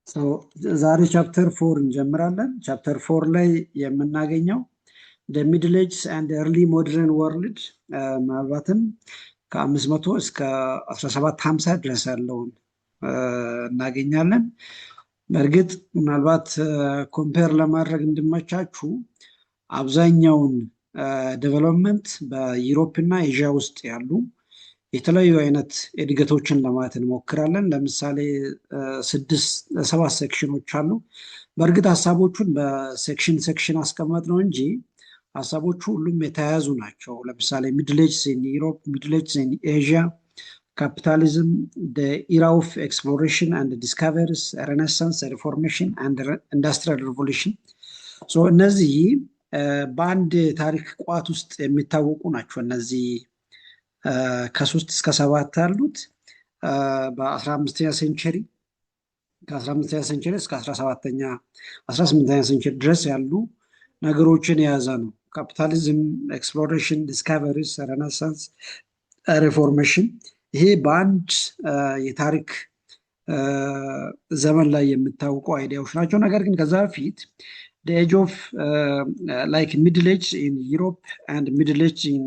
So ዛሬ ቻፕተር 4 እንጀምራለን። ቻፕተር 4 ላይ የምናገኘው the middle ages and early modern world ምናልባትም ከ500 እስከ 1750 ድረስ ያለውን እናገኛለን። በእርግጥ ምናልባት ኮምፔር ለማድረግ እንድመቻችሁ አብዛኛውን ዴቨሎፕመንት በዩሮፕ እና ኤዥያ ውስጥ ያሉ የተለያዩ አይነት እድገቶችን ለማየት እንሞክራለን። ለምሳሌ 7 ሴክሽኖች አሉ። በእርግጥ ሀሳቦቹን በሴክሽን አስቀመጥ ነው እንጂ ሀሳቦቹ ሁሉም የተያያዙ ናቸው። ለምሳሌ ሚድል ኤጅስ ኢን ዩሮፕ፣ ሚድል ኤጅስ ኢን ኤዥያ፣ ካፒታሊዝም፣ ኢራ ኦፍ ኤክስፕሎሬሽን አንድ ዲስካቨሪስ፣ ሬኔሳንስ፣ ሪፎርሜሽን አንድ ኢንዱስትሪያል ሪቮሉሽን። እነዚህ በአንድ ታሪክ ቋት ውስጥ የሚታወቁ ናቸው። እነዚህ ከ3 እስከ 7 ያሉት በ15ኛ ሴንቸሪ ከ15ኛ ሴንቸሪ እስከ 18ኛ ሴንቸሪ ድረስ ያሉ ነገሮችን የያዘ ነው። ካፒታሊዝም፣ ኤክስፕሎሬሽን፣ ዲስካቨሪስ፣ ሬኔሳንስ፣ ሪፎርሜሽን ይሄ በአንድ የታሪክ ዘመን ላይ የሚታወቁ አይዲያዎች ናቸው። ነገር ግን ከዛ በፊት the age of like middle age in Europe and middle age in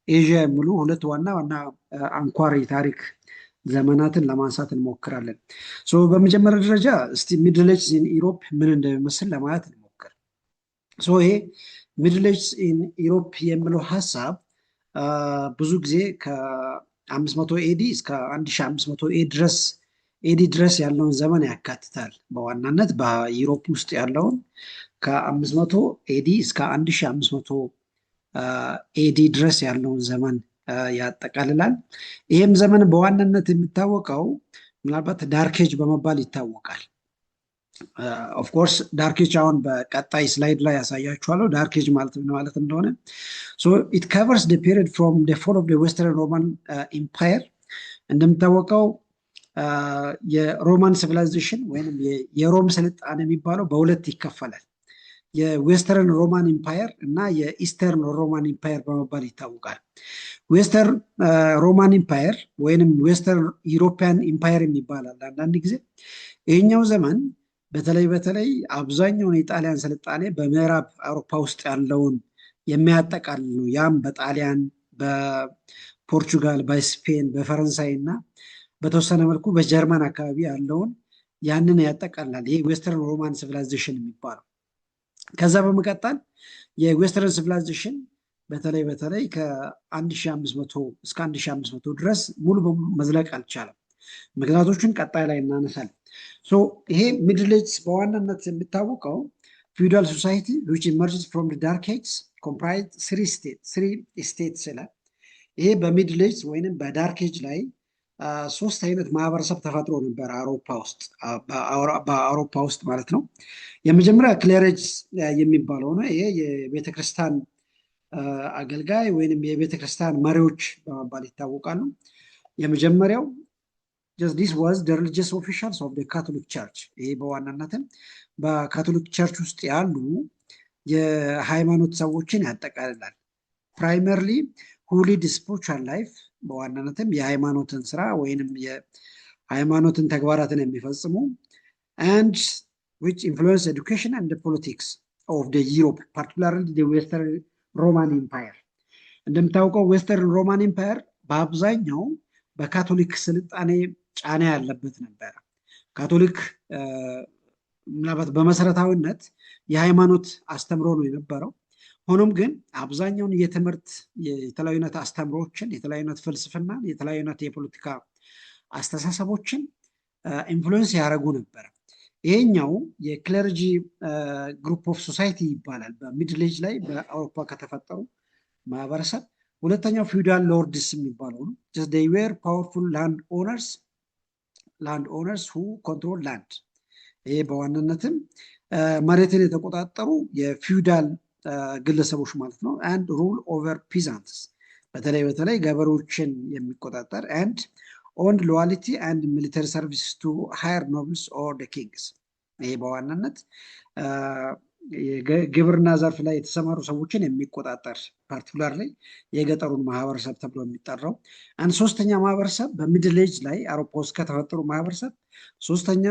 Asia የሚሉ ሁለት ዋና አንኳር የታሪክ ዘመናትን ለማንሳት እንሞክራለን። በመጀመሪያ ደረጃ እስቲ ሚድል ኤጅ ኢን ዩሮፕ ምን እንደሚመስል ለማየት እንሞክር። ይሄ ሚድል ኤጅ ኢን ዩሮፕ የሚለው ሀሳብ ብዙ ጊዜ ከ500 ኤዲ እስከ 1500 ኤዲ ድረስ ያለውን ዘመን ያካትታል። በዋናነት በዩሮፕ ውስጥ ያለውን ከ500 ኤዲ እስከ 1500 ኤዲ ድረስ ያለውን ዘመን ያጠቃልላል። ይህም ዘመን በዋናነት የሚታወቀው ምናልባት ዳርኬጅ በመባል ይታወቃል። ኦፍኮርስ ዳርኬጅ አሁን በቀጣይ ስላይድ ላይ ያሳያችኋለሁ ዳርኬጅ ማለት እንደሆነ። ኢት ከቨርስ the period from the fall of the Western Roman Empire። እንደሚታወቀው የሮማን ሲቪላይዜሽን ወይም የሮም ስልጣኔ የሚባለው በሁለት ይከፈላል። የዌስተርን ሮማን ኢምፓየር እና የኢስተርን ሮማን ኢምፓየር በመባል ይታወቃል። ዌስተርን ሮማን ኢምፓየር ወይንም ዌስተርን ዩሮፒያን ኢምፓየር ይባላል አንዳንድ ጊዜ። ይህኛው ዘመን በተለይ አብዛኛውን የጣሊያን ስልጣኔ በምዕራብ አውሮፓ ውስጥ ያለውን የሚያጠቃልል ነው። ያም በጣሊያን፣ በፖርቹጋል፣ በስፔን፣ በፈረንሳይ እና በተወሰነ መልኩ በጀርመን አካባቢ ያለውን ያንን ያጠቃልላል። ይሄ ዌስተርን ሮማን ሲቪላይዜሽን የሚባለው። ከዛ በመቀጠል የዌስተርን ሲቪላይዜሽን በተለይ ከ1500 እስከ 1500 ድረስ ሙሉ በሙሉ መዝለቅ አልቻለም። ምክንያቶቹን ቀጣይ ላይ እናነሳለን። ይሄ ሚድል ኤጅ በዋናነት የሚታወቀው ፊውዳል ሶሳይቲ which emerges from the dark ages comprised three states ይላል። ይሄ በሚድል ኤጅ ወይንም በዳርክ ኤጅ ላይ 3 አይነት ማህበረሰብ ተፈጥሮ ነበር በአውሮፓ ውስጥ ማለት ነው። የመጀመሪያ ክሌሬጅ የሚባለው ነው። ይሄ የቤተክርስቲያን አገልጋይ ወይንም የቤተክርስቲያን መሪዎች በመባል ይታወቃሉ። የመጀመሪያው this was the religious officials of the Catholic Church። ይሄ በዋናነትም በካቶሊክ ቸርች ውስጥ ያሉ የሃይማኖት ሰዎችን ያጠቃልላል። primarily who lead spiritual life በዋናነትም የሃይማኖትን ስራ ወይንም የሃይማኖትን ተግባራትን የሚፈጽሙ and which influence education and the politics of the Europe, particularly the Western Roman Empire። እንደምታውቀው ዌስተርን ሮማን ኢምፓየር በአብዛኛው በካቶሊክ ስልጣኔ ጫና ያለበት ነበር። ካቶሊክ ምናልባት በመሰረታዊነት የሃይማኖት አስተምሮ ነው የነበረው። ሆኖም ግን አብዛኛውን የትምህርት የተለያዩ አይነት አስተምሮችን፣ የተለያዩ አይነት ፍልስፍና፣ የተለያዩ አይነት የፖለቲካ አስተሳሰቦችን ኢንፍሉዌንስ ያደረጉ ነበር። ይሄኛው የክለርጂ ግሩፕ ኦፍ ሶሳይቲ ይባላል በሚድል ኤጅ ላይ በአውሮፓ ከተፈጠሩ ማህበረሰብ። ሁለተኛው ፊውዳል ሎርድስ የሚባለው ነው። just they were powerful land owners who control land። ይሄ በዋናነትም መሬትን የተቆጣጠሩ የፊውዳል ግለሰቦች ማለት ነው። and rule over peasants በተለይ ገበሬዎችን የሚቆጣጠር and owned loyalty and military service to higher nobles or the kings። ይሄ በዋናነት የግብርና ዘርፍ ላይ የተሰማሩ ሰዎችን የሚቆጣጠር ፓርቲኩላር ላይ የገጠሩን ማህበረሰብ ተብሎ የሚጠራው። አንድ ሶስተኛ ማህበረሰብ በሚድል ኤጅ ላይ አውሮፓ ውስጥ ከተፈጠሩ ማህበረሰብ ሶስተኛ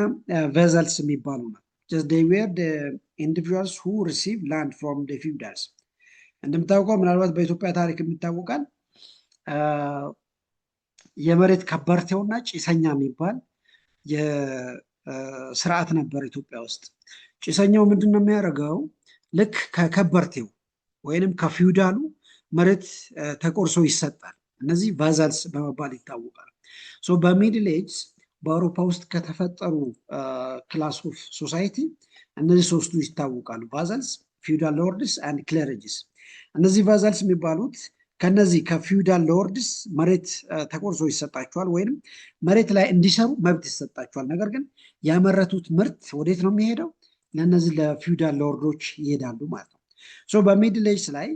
ቬዘልስ የሚባሉ ነው። they were the individuals who received land from the feudals። እንደምታውቀው ምናልባት በኢትዮጵያ ታሪክ የሚታወቃል የመሬት ከበርቴውና ጭሰኛ የሚባል የስርዓት ነበር ኢትዮጵያ ውስጥ። ጭሰኛው ምንድን ነው የሚያደርገው? ልክ ከከበርቴው ወይንም ከፊውዳሉ መሬት ተቆርሶ ይሰጣል። እነዚህ ቫዛልስ በመባል ይታወቃል። በሚድል ኤጅ በአውሮፓ ውስጥ ከተፈጠሩ ክላስ ኦፍ ሶሳይቲ እነዚህ ሶስቱ ይታወቃሉ። ቫዛልስ፣ ፊውዳል ሎርድስ አንድ ክሌሬጅስ። እነዚህ ቫዛልስ የሚባሉት ከነዚህ ከፊውዳል ሎርድስ መሬት ተቆርሶ ይሰጣቸዋል ወይም መሬት ላይ እንዲሰሩ መብት ይሰጣቸዋል። ነገር ግን ያመረቱት ምርት ወዴት ነው የሚሄደው? ለእነዚህ ለፊውዳል ሎርዶች ይሄዳሉ ማለት ነው። በሚድል ኤጅ ላይ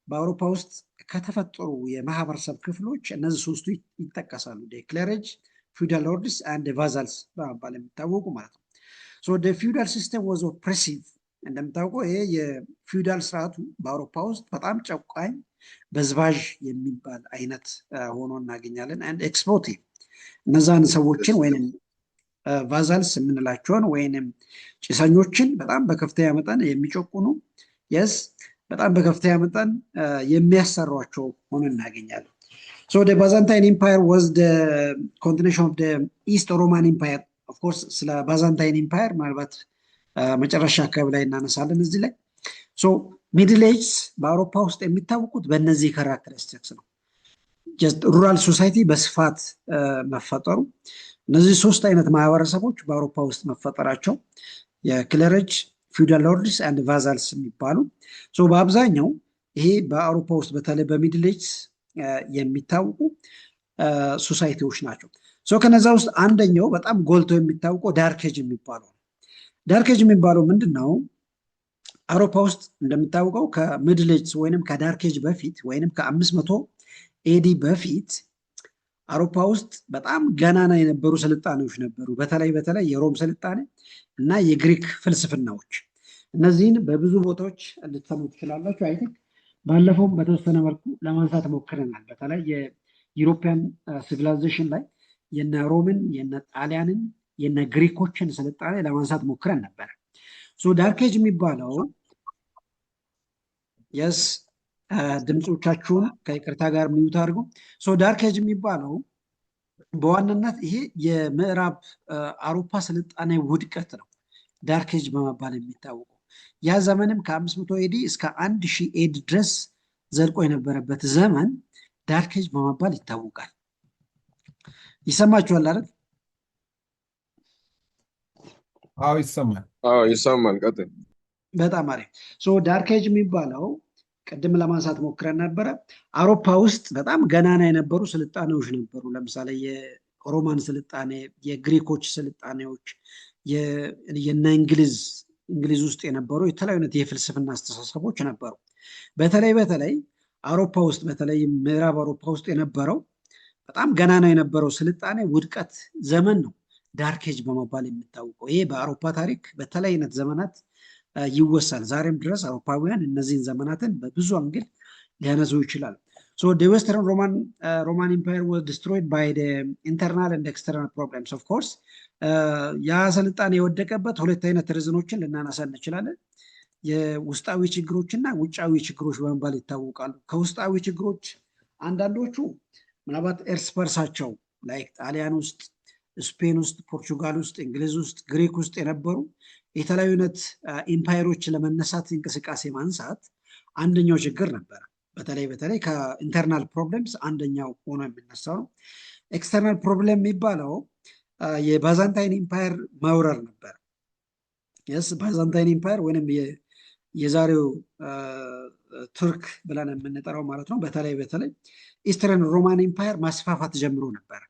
በአውሮፓ ውስጥ ከተፈጠሩ የማህበረሰብ ክፍሎች እነዚህ ሶስቱ ይጠቀሳሉ። ክሌሬጅ፣ ፊውዳል ሎርድስ አንድ ቫዛልስ በመባል የሚታወቁ ማለት ነው። ፊውዳል ሲስተም ዋዝ ኦፕሬሲቭ። እንደምታውቀው ይሄ የፊውዳል ስርዓቱ በአውሮፓ ውስጥ በጣም ጨቋኝ በዝባዥ የሚባል አይነት ሆኖ እናገኛለን። አንድ ኤክስፕሎቲቭ፣ እነዛን ሰዎችን ወይም ቫዛልስ የምንላቸውን ወይንም ጭሰኞችን በጣም በከፍተኛ መጠን የሚጨቁኑ በጣም በከፍተኛ መጠን የሚያሰሯቸው ሆኖ እናገኛለን። the Byzantine Empire was the continuation of the East Roman Empire። of course ስለ ባዛንታይን ኢምፓየር ምናልባት መጨረሻ አካባቢ ላይ እናነሳለን እዚህ ላይ። ሚድል ኤጅ በአውሮፓ ውስጥ የሚታወቁት በእነዚህ ካራክተሪስቲክስ ነው። ሩራል ሶሳይቲ በስፋት መፈጠሩ፣ እነዚህ ሶስት አይነት ማህበረሰቦች በአውሮፓ ውስጥ መፈጠራቸው፣ የክሌሬጅ፣ ፊውዳል ሎርድስ አንድ ቫዛልስ የሚባሉ በአብዛኛው ይሄ በአውሮፓ ውስጥ በተለይ በሚድል ኤጅ የሚታወቁ ሶሳይቲዎች ናቸው። ከነዛ ውስጥ አንደኛው በጣም ጎልቶ የሚታወቀው ዳርኬጅ የሚባለው። ዳርኬጅ የሚባለው ምንድን ነው? አውሮፓ ውስጥ እንደሚታወቀው ከሚድል ኤጅ ወይንም ከዳርኬጅ በፊት ወይንም ከ500 ኤዲ በፊት አውሮፓ ውስጥ በጣም ገናና የነበሩ ስልጣኔዎች ነበሩ። በተለይ የሮም ስልጣኔ እና የግሪክ ፍልስፍናዎች። እነዚህን በብዙ ቦታዎች ልትሰሙ ትችላላችሁ። አይ ቲንክ ባለፈውም በተወሰነ መልኩ ለማንሳት ሞክረናል። በተለይ የዩሮፒያን ሲቪላይዜሽን ላይ የነ ሮምን፣ የነ ጣሊያንን፣ የነ ግሪኮችን ስልጣኔ ለማንሳት ሞክረን ነበር። ዳርኬጅ የሚባለው ድምፆቻችሁን ከይቅርታ ጋር ሚዩት አድርጉ። ዳርኬጅ የሚባለው በዋናነት ይሄ የምዕራብ አውሮፓ ስልጣኔ ውድቀት ነው ዳርኬጅ በመባል የሚታወቀው። ያ ዘመንም ከ500 ኤዲ እስከ 1000 ኤዲ ድረስ ዘልቆ የነበረበት ዘመን ዳርኬጅ በመባል ይታወቃል። ይሰማችኋል አይደል? ይሰማል። ቀጥል። በጣም አሪፍ። ዳርኬጅ የሚባለው ቅድም ለማንሳት ሞክረን ነበረ። አውሮፓ ውስጥ በጣም ገናና የነበሩ ስልጣኔዎች ነበሩ። ለምሳሌ የሮማን ስልጣኔ፣ የግሪኮች ስልጣኔዎች፣ የነ እንግሊዝ ውስጥ የነበሩ የተለያዩ አይነት የፍልስፍና አስተሳሰቦች ነበሩ። በተለይ አውሮፓ ውስጥ በተለይ ምዕራብ አውሮፓ ውስጥ የነበረው በጣም ገናና የነበረው ስልጣኔ ውድቀት ዘመን ነው ዳርኬጅ በመባል የሚታወቀው። ይሄ በአውሮፓ ታሪክ በተለያዩ አይነት ዘመናት ይወሳል። ዛሬም ድረስ አውሮፓውያን እነዚህን ዘመናትን በብዙ አንግል ሊያነሱ ይችላሉ። the Western Roman Empire was destroyed by the internal and external problems of course። ያ ስልጣኔ የወደቀበት ሁለት አይነት ሪዝኖችን ልናነሳ እንችላለን። የውስጣዊ ችግሮችና ውጫዊ ችግሮች በመባል ይታወቃሉ። ከውስጣዊ ችግሮች አንዳንዶቹ ምናልባት እርስ በርሳቸው ላይክ ጣሊያን ውስጥ፣ ስፔን ውስጥ፣ ፖርቹጋል ውስጥ፣ እንግሊዝ ውስጥ፣ ግሪክ ውስጥ የነበሩ የተለያዩ አይነት ኢምፓየሮች ለመነሳት እንቅስቃሴ ማንሳት አንደኛው ችግር ነበረ። በተለይ ከኢንተርናል ፕሮብሌምስ አንደኛው ሆኖ የሚነሳው ነው። ኤክስተርናል ፕሮብሌም የሚባለው የባዛንታይን ኢምፓየር መውረር ነበር። ባዛንታይን ኢምፓየር ወይም የዛሬው ቱርክ ብለን የምንጠራው ማለት ነው። በተለይ ኢስተርን ሮማን ኢምፓየር ማስፋፋት ጀምሮ ነበር።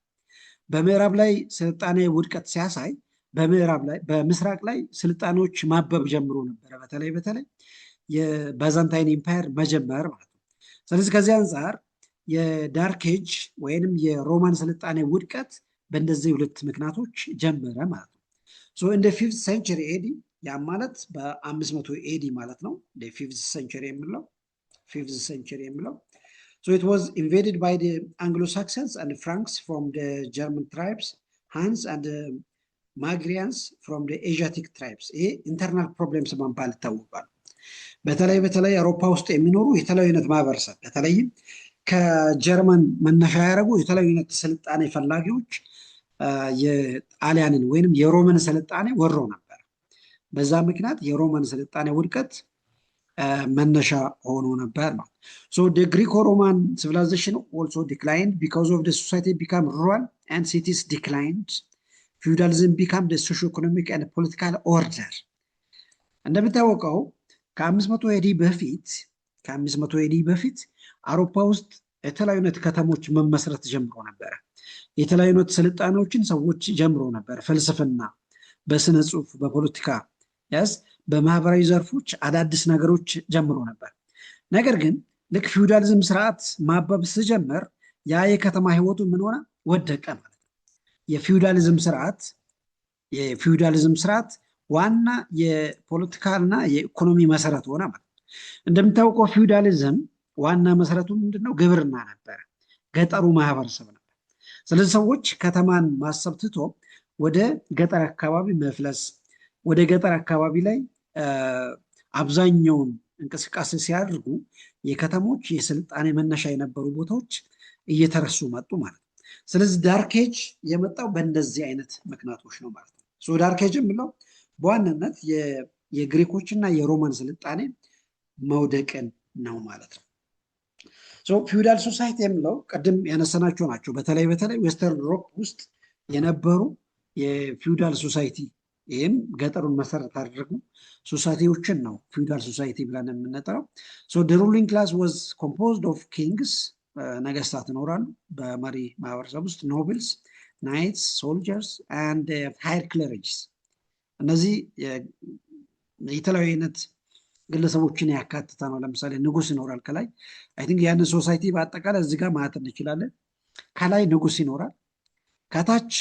በምዕራብ ላይ ስልጣኔ ውድቀት ሲያሳይ በምስራቅ ላይ ስልጣኔዎች ማበብ ጀምሮ ነበረ። በተለይ የባዛንታይን ኢምፓየር መጀመር ማለት ነው። ስለዚህ ከዚህ አንጻር የዳርኬጅ ወይንም የሮማን ስልጣኔ ውድቀት በእንደዚህ ሁለት ምክንያቶች ጀመረ ማለት ነው። እንደ 5th century AD ያ ማለት በ500 ኤዲ ማለት ነው። ፊፍዝ ሴንቸሪ የምለው So it was invaded by the Anglo-Saxons and Franks from the German tribes, Huns and Magrians from the Asiatic tribes. ይሄ ኢንተርናል ፕሮብሌምስ በመባል ይታወቃል። በተለይ አውሮፓ ውስጥ የሚኖሩ የተለያዩ አይነት ማህበረሰብ በተለይም ከጀርመን መነሻ ያደረጉ የተለያዩ አይነት ስልጣኔ ፈላጊዎች የጣሊያንን ወይንም የሮማን ስልጣኔ ወረው ነበር። በዛ ምክንያት የሮማን ስልጣኔ ውድቀት መነሻ ሆኖ ነበር ነው። So the Greco-Roman civilization also declined because of the society became rural and cities declined. Feudalism became the socio-economic and political order. እንደሚታወቀው ከ500 ኤዲ በፊት አውሮፓ ውስጥ የተለያዩ አይነት ከተሞች መመስረት ጀምሮ ነበር። የተለያዩ አይነት ስልጣኔዎችን ሰዎች ጀምሮ ነበር። ፍልስፍና፣ በስነ ጽሁፍ፣ በፖለቲካ ያስ በማህበራዊ ዘርፎች አዳዲስ ነገሮች ጀምሮ ነበር። ነገር ግን ልክ ፊውዳሊዝም ስርዓት ማበብ ሲጀምር ያ የከተማ ህይወቱ ምን ሆነ? ወደቀ ማለት ነው። የፊውዳሊዝም ስርዓት ዋና የፖለቲካልና የኢኮኖሚ መሰረት ሆነ ማለት ነው። እንደምታውቀው ፊውዳሊዝም ዋና መሰረቱ ምንድነው? ግብርና ነበር፣ ገጠሩ ማህበረሰብ ነበር። ስለዚህ ሰዎች ከተማን ማሰብ ትቶ ወደ ገጠር አካባቢ መፍለስ፣ ወደ ገጠር አካባቢ ላይ አብዛኛውን እንቅስቃሴ ሲያደርጉ የከተሞች የስልጣኔ መነሻ የነበሩ ቦታዎች እየተረሱ መጡ ማለት ነው። ስለዚህ ዳርኬጅ የመጣው በእንደዚህ አይነት ምክንያቶች ነው ማለት ነው። ዳርኬጅ የምለው በዋናነት የግሪኮችና የሮማን ስልጣኔ መውደቅን ነው ማለት ነው። ፊውዳል ሶሳይቲ የምለው ቅድም ያነሳናቸው ናቸው። በተለይ ዌስተርን ዩሮፕ ውስጥ የነበሩ የፊውዳል ሶሳይቲ፣ ይህም ገጠሩን መሰረት አድርጉ ሶሳይቲዎችን ነው ፊውዳል ሶሳይቲ ብለን የምንጠራው። the ruling class was composed of kings፣ ነገስታት ይኖራሉ በመሪ ማህበረሰብ ውስጥ፣ ኖብልስ፣ ናይትስ፣ ሶልጀርስ and higher clerics። እነዚህ የተለያዩ አይነት ግለሰቦችን ያካትታ ነው። ለምሳሌ ንጉስ ይኖራል ከላይ። አይ ቲንክ ያንን ሶሳይቲ በአጠቃላይ እዚህ ጋር ማለት እንችላለን። ከላይ ንጉስ ይኖራል፣ ከታች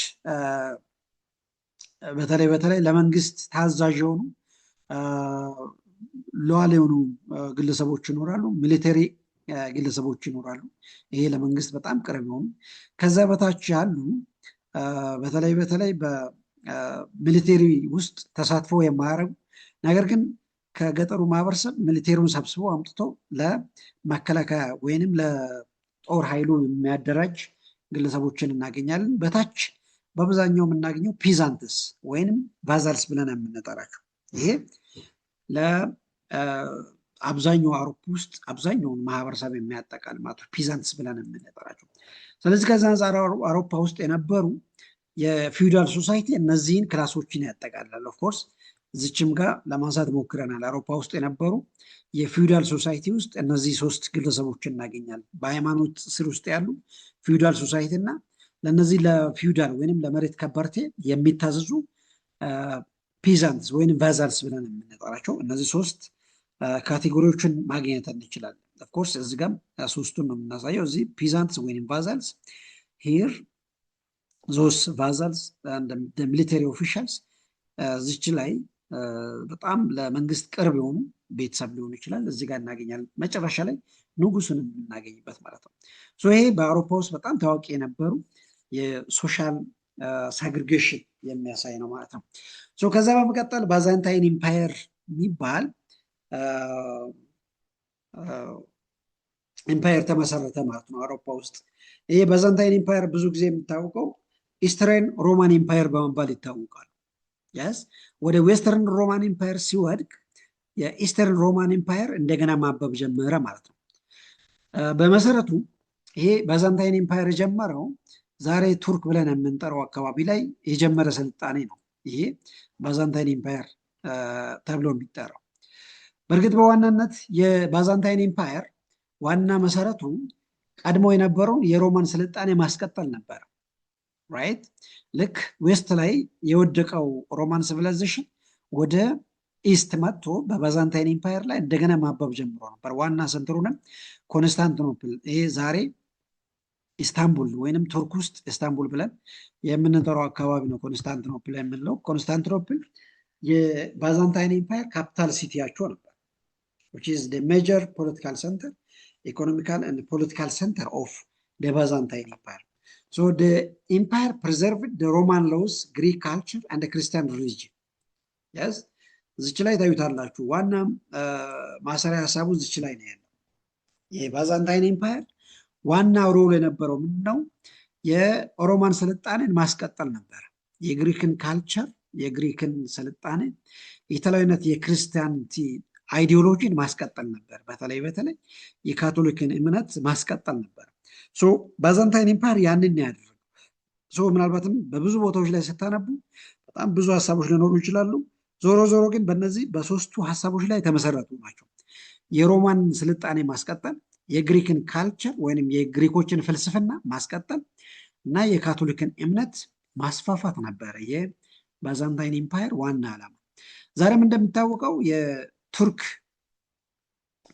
በተለይ ለመንግስት ታዛዥ የሆኑ ሎያል የሆኑ ግለሰቦች ይኖራሉ፣ ሚሊተሪ ግለሰቦች ይኖራሉ። ይሄ ለመንግስት በጣም ቅርብ የሆኑ። ከዛ በታች ያሉ በተለይ በሚሊተሪ ውስጥ ተሳትፎ የማያደርጉ ነገር ግን ከገጠሩ ማህበረሰብ ሚሊቴሪውን ሰብስቦ አምጥቶ ለመከላከያ ወይንም ለጦር ኃይሉ የሚያደራጅ ግለሰቦችን እናገኛለን። በታች በአብዛኛው የምናገኘው ፒዛንትስ ወይንም ቫዛልስ ብለን የምንጠራቸው። ይሄ ለአብዛኛው አውሮፓ ውስጥ አብዛኛውን ማህበረሰብ የሚያጠቃል ማለት ፒዛንትስ ብለን የምንጠራቸው። ስለዚህ ከዛ አንጻር አውሮፓ ውስጥ የነበሩ የፊውዳል ሶሳይቲ እነዚህን ክላሶችን ያጠቃልላል። ኦፍኮርስ እዚችም ጋር ለማንሳት ሞክረናል። አውሮፓ ውስጥ የነበሩ የፊውዳል ሶሳይቲ ውስጥ እነዚህ ሶስት ግለሰቦችን እናገኛለን። በሃይማኖት ስር ውስጥ ያሉ ፊውዳል ሶሳይቲ እና ለነዚህ ለፊውዳል ወይንም ለመሬት ከበርቴ የሚታዘዙ ፒዛንትስ ወይንም ቫዛልስ ብለን የምንጠራቸው እነዚህ ሶስት ካቴጎሪዎችን ማግኘት እንችላለን። ኦፍኮርስ እዚህ ጋር ሶስቱን ነው የምናሳየው። እዚህ ፒዛንትስ ወይንም ቫዛልስ፣ ሂር ዞስ ቫዛልስ ሚሊተሪ ኦፊሻልስ። እዚች ላይ በጣም ለመንግስት ቅርብ የሆኑ ቤተሰብ ሊሆኑ ይችላል። እዚህ ጋር እናገኛለን። መጨረሻ ላይ ንጉሱን የምናገኝበት ማለት ነው። ይሄ በአውሮፓ ውስጥ በጣም ታዋቂ የነበሩ የሶሻል ሳግሪጌሽን የሚያሳይ ነው ማለት ነው። ከዛ በመቀጠል ባዛንታይን ኢምፓየር የሚባል ኢምፓየር ተመሰረተ ማለት ነው አውሮፓ ውስጥ። ይሄ ባዛንታይን ኢምፓየር ብዙ ጊዜ የሚታወቀው ኢስተርን ሮማን ኢምፓየር በመባል ይታወቃል። ወደ ዌስተርን ሮማን ኢምፓየር ሲወድቅ የኢስተርን ሮማን ኢምፓየር እንደገና ማበብ ጀመረ ማለት ነው። በመሰረቱ ይሄ ባዛንታይን ኢምፓየር የጀመረው ዛሬ ቱርክ ብለን የምንጠራው አካባቢ ላይ የጀመረ ስልጣኔ ነው። ይሄ ባዛንታይን ኢምፓየር ተብሎ የሚጠራው በእርግጥ በዋናነት የባዛንታይን ኢምፓየር ዋና መሰረቱ ቀድሞ የነበረውን የሮማን ስልጣኔ ማስቀጠል ነበር። ራይት ልክ ዌስት ላይ የወደቀው ሮማን ሲቪላይዜሽን ወደ ኢስት መጥቶ በባዛንታይን ኢምፓየር ላይ እንደገና ማበብ ጀምሮ ነበር። ዋና ሰንትሩንም ኮንስታንቲኖፕል፣ ይሄ ዛሬ ኢስታንቡል ወይንም ቱርክ ውስጥ ኢስታንቡል ብለን የምንጠራው አካባቢ ነው ኮንስታንቲኖፕል የምንለው። ኮንስታንቲኖፕል የባዛንታይን ኢምፓየር ካፒታል ሲቲያቸው ነበር which is the major political center, economical and political center of the Byzantine Empire. So the empire preserved the Roman laws, Greek culture and the Christian religion. Yes, እዚች ላይ ታዩታላችሁ። ዋና ማሰሪያ ሀሳቡ እዚች ላይ ነው ያለው። የባዛንታይን ኤምፓየር ዋና ሮል የነበረው ምንድነው? የሮማን ስልጣኔን ማስቀጠል ነበር። የግሪክን ካልቸር፣ የግሪክን ስልጣኔ፣ የተለያዩነት የክርስቲያኒቲ አይዲዮሎጂን ማስቀጠል ነበር። በተለይ የካቶሊክን እምነት ማስቀጠል ነበር። ባዛንታይን ኤምፓየር ያንን ያደረገው። ምናልባትም በብዙ ቦታዎች ላይ ስታነቡ በጣም ብዙ ሀሳቦች ሊኖሩ ይችላሉ። ዞሮ ግን በእነዚህ በሶስቱ ሀሳቦች ላይ የተመሰረቱ ናቸው። የሮማን ስልጣኔ ማስቀጠል፣ የግሪክን ካልቸር ወይንም የግሪኮችን ፍልስፍና ማስቀጠል እና የካቶሊክን እምነት ማስፋፋት ነበረ የባዛንታይን ኤምፓየር ዋና ዓላማ። ዛሬም እንደሚታወቀው የቱርክ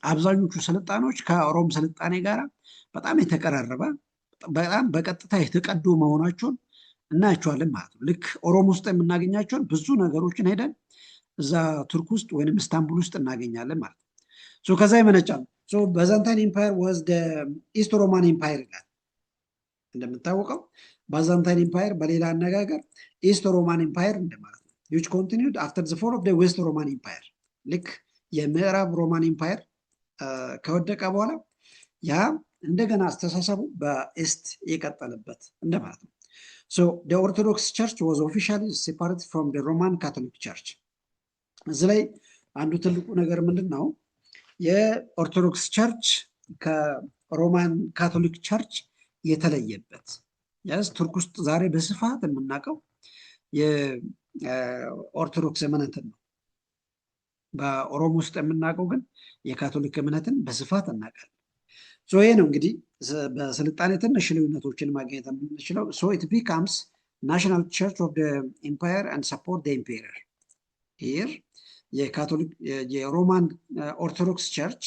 አብዛኞቹ ስልጣኖች ከሮም ስልጣኔ ጋር በጣም የተቀራረበ በጣም በቀጥታ የተቀዱ መሆናቸውን እናያቸዋለን ማለት ነው። ልክ ሮም ውስጥ የምናገኛቸውን ብዙ ነገሮችን ሄደን እዛ ቱርክ ውስጥ ወይንም ኢስታንቡል ውስጥ እናገኛለን ማለት ነው። ከዛ ይመነጫል። ባዛንታይን ኤምፓየር ዋዝ ኢስት ሮማን ኤምፓየር ይላል። እንደምታወቀው ባዛንታይን ኤምፓየር በሌላ አነጋገር ኢስት ሮማን ኤምፓየር እንደማለት ነው። which continued after the fall of the west roman empire ልክ የምዕራብ ሮማን ኤምፓየር ከወደቀ በኋላ ያ እንደገና አስተሳሰቡ በኢስት የቀጠለበት እንደማለት ነው። the orthodox church was officially separated from the roman catholic church። እዚህ ላይ አንዱ ትልቁ ነገር ምንድነው? የኦርቶዶክስ ቸርች ከሮማን ካቶሊክ ቸርች የተለየበት። ያስ ቱርክ ውስጥ ዛሬ በስፋት የምናውቀው የኦርቶዶክስ እምነትን ነው። በኦሮሞ ውስጥ የምናውቀው ግን የካቶሊክ እምነትን በስፋት እናውቃለን። ይሄ ነው እንግዲህ በስልጣኔ ትንሽ ልዩነቶችን ማግኘት የምንችለው። it becomes national church of the empire and support the emperor here የካቶሊክ የሮማን ኦርቶዶክስ ቸርች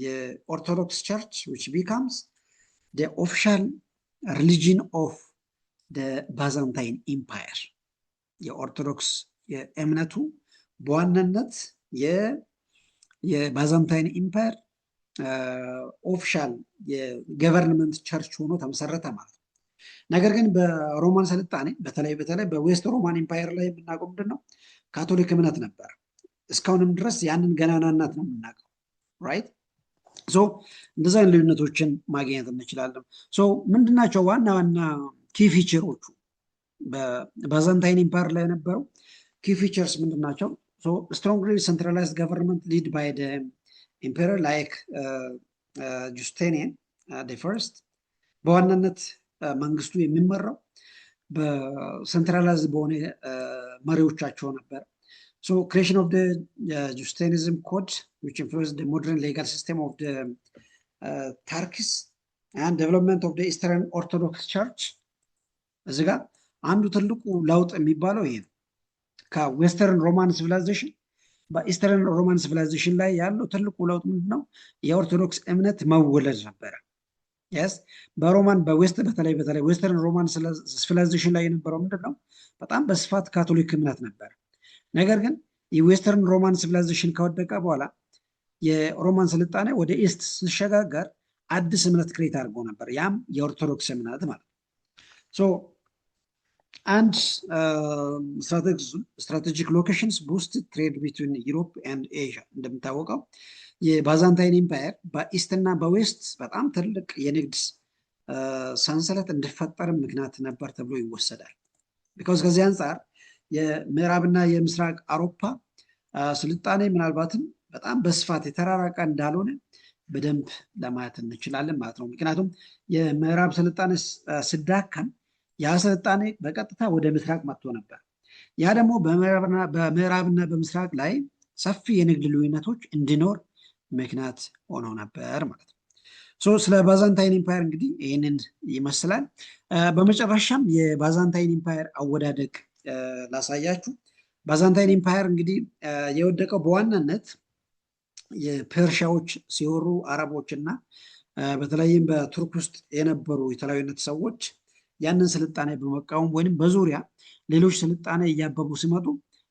የኦርቶዶክስ ቸርች which becomes the official religion of the Byzantine Empire። የኦርቶዶክስ የእምነቱ በዋናነት የባዛንታይን ኢምፓየር ኦፊሻል የገቨርንመንት ቸርች ሆኖ ተመሰረተ ማለት ነው። ነገር ግን በሮማን ስልጣኔ በተለይ በዌስት ሮማን ኢምፓየር ላይ የምናውቀው ምንድን ነው? ካቶሊክ እምነት ነበር። እስካሁንም ድረስ ያንን ገናናነት ነው የምናውቀው። ራይት እንደዛ አይነት ልዩነቶችን ማግኘት እንችላለን። ምንድናቸው ዋና ኪ ፊቸሮቹ በባዛንታይን ኢምፓየር ላይ የነበረው ኪ ፊቸርስ ምንድናቸው? strongly centralized government lead by the emperor like Justinian the first። በዋናነት መንግስቱ የሚመራው በሴንትራላይዝ በሆነ መሪዎቻቸው ነበር። creation of the Justinianism code which influenced the modern legal system of the Turks and development of the Eastern Orthodox Church። እዚህ ጋር አንዱ ትልቁ ለውጥ የሚባለው ይሄ ነው። ከዌስተርን ሮማን ሲቪላይዜሽን በኢስተርን ሮማን ሲቪላይዜሽን ላይ ያለው ትልቁ ለውጥ ምንድነው? የኦርቶዶክስ እምነት መወለድ ነበረ። yes በሮማን በዌስት በተለይ ዌስተርን ሮማን ሲቪላይዜሽን ላይ የነበረው ምንድነው? በጣም በስፋት ካቶሊክ እምነት ነበር። ነገር ግን የዌስተርን ሮማን ሲቪላይዜሽን ከወደቀ በኋላ የሮማን ስልጣኔ ወደ ኢስት ሲሸጋገር አዲስ እምነት ክሬት አድርጎ ነበር። ያም የኦርቶዶክስ እምነት ማለት ነው። and strategic locations boosted trade between Europe and Asia። እንደምታወቀው የባዛንታይን ኢምፓየር በኢስት እና በዌስት በጣም ትልቅ የንግድ ሰንሰለት እንዲፈጠር ምክንያት ነበር ተብሎ ይወሰዳል። because ከዚህ አንጻር የምዕራብና የምስራቅ አውሮፓ ስልጣኔ ምናልባትም በጣም በስፋት የተራራቀ እንዳልሆነ በደንብ ለማየት እንችላለን ማለት ነው። ምክንያቱም የምዕራብ ስልጣኔ ሲዳከም ያ ስልጣኔ በቀጥታ ወደ ምስራቅ መጥቶ ነበር። ያ ደግሞ በምዕራብና በምስራቅ ላይ ሰፊ የንግድ ልዩነቶች እንዲኖር ምክንያት ሆኖ ነበር ማለት ነው። ስለ ባዛንታይን ኢምፓየር እንግዲህ ይህንን ይመስላል። በመጨረሻም የባዛንታይን ኢምፓየር አወዳደቅ ላሳያችሁ። ባዛንታይን ኢምፓየር እንግዲህ የወደቀው በዋናነት የፐርሺያዎች ሲወሩ አረቦች እና በተለይም በቱርክ ውስጥ የነበሩ የተለያዩነት ሰዎች ያንን ስልጣኔ በመቃወም ወይም በዙሪያ ሌሎች ስልጣኔ እያበቡ ሲመጡ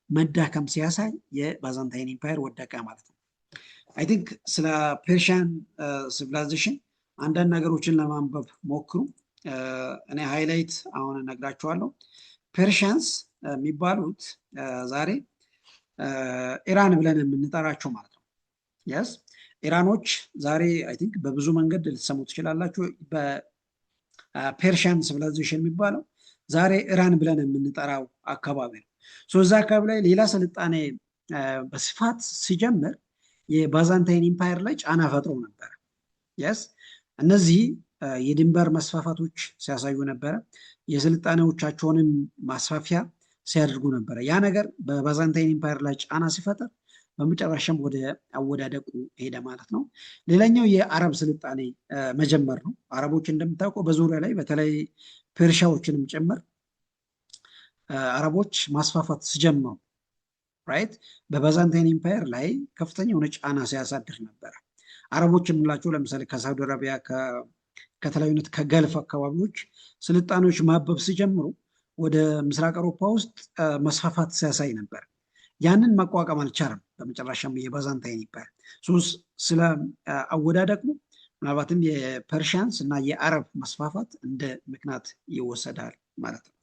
መዳከም ሲያሳይ የባዛንታይን ኢምፓየር ወደቀ ማለት ነው። አይ ቲንክ ስለ ፔርሺያን ሲቪላይዜሽን አንዳንድ ነገሮችን ለማንበብ ሞክሩ። እኔ ሃይላይት አሁን እነግራችኋለሁ። ፔርሺያንስ የሚባሉት ዛሬ ኢራን ብለን የምንጠራቸው ማለት ነው። የስ ኢራኖች ዛሬ አይ ቲንክ በብዙ መንገድ ልትሰሙ ትችላላችሁ። በፔርሺያን ሲቪላይዜሽን የሚባለው ዛሬ ኢራን ብለን የምንጠራው አካባቢ ነው። እዛ አካባቢ ላይ ሌላ ስልጣኔ በስፋት ሲጀምር የባዛንታይን ኢምፓየር ላይ ጫና ፈጥሮ ነበረ። የስ እነዚህ የድንበር መስፋፋቶች ሲያሳዩ ነበረ። የስልጣኔዎቻቸውንም ማስፋፊያ ሲያደርጉ ነበረ። ያ ነገር በባዛንታይን ኢምፓየር ላይ ጫና ሲፈጠር በመጨረሻም ወደ አወዳደቁ ሄደ ማለት ነው። ሌላኛው የአረብ ስልጣኔ መጀመር ነው። አረቦች እንደምታውቀው በዙሪያ ላይ በተለይ ፔርሻዎችንም ጭምር አረቦች ማስፋፋት ሲጀምሩ ራይት በባዛንታይን ኢምፓየር ላይ ከፍተኛ የሆነ ጫና ሲያሳድር ነበረ። አረቦች የምንላቸው ለምሳሌ ከሳውዲ አረቢያ ከተለያዩነት ከገልፍ አካባቢዎች ስልጣኔዎች ማበብ ሲጀምሩ ወደ ምስራቅ አውሮፓ ውስጥ መስፋፋት ሲያሳይ ነበር። ያንን መቋቋም አልቻለም። በመጨረሻም የባዛንታይን ኢምፓየር ስለ አወዳደቁ ምናልባትም የፐርሺያንስ እና የአረብ መስፋፋት እንደ ምክንያት ይወሰዳል ማለት ነው።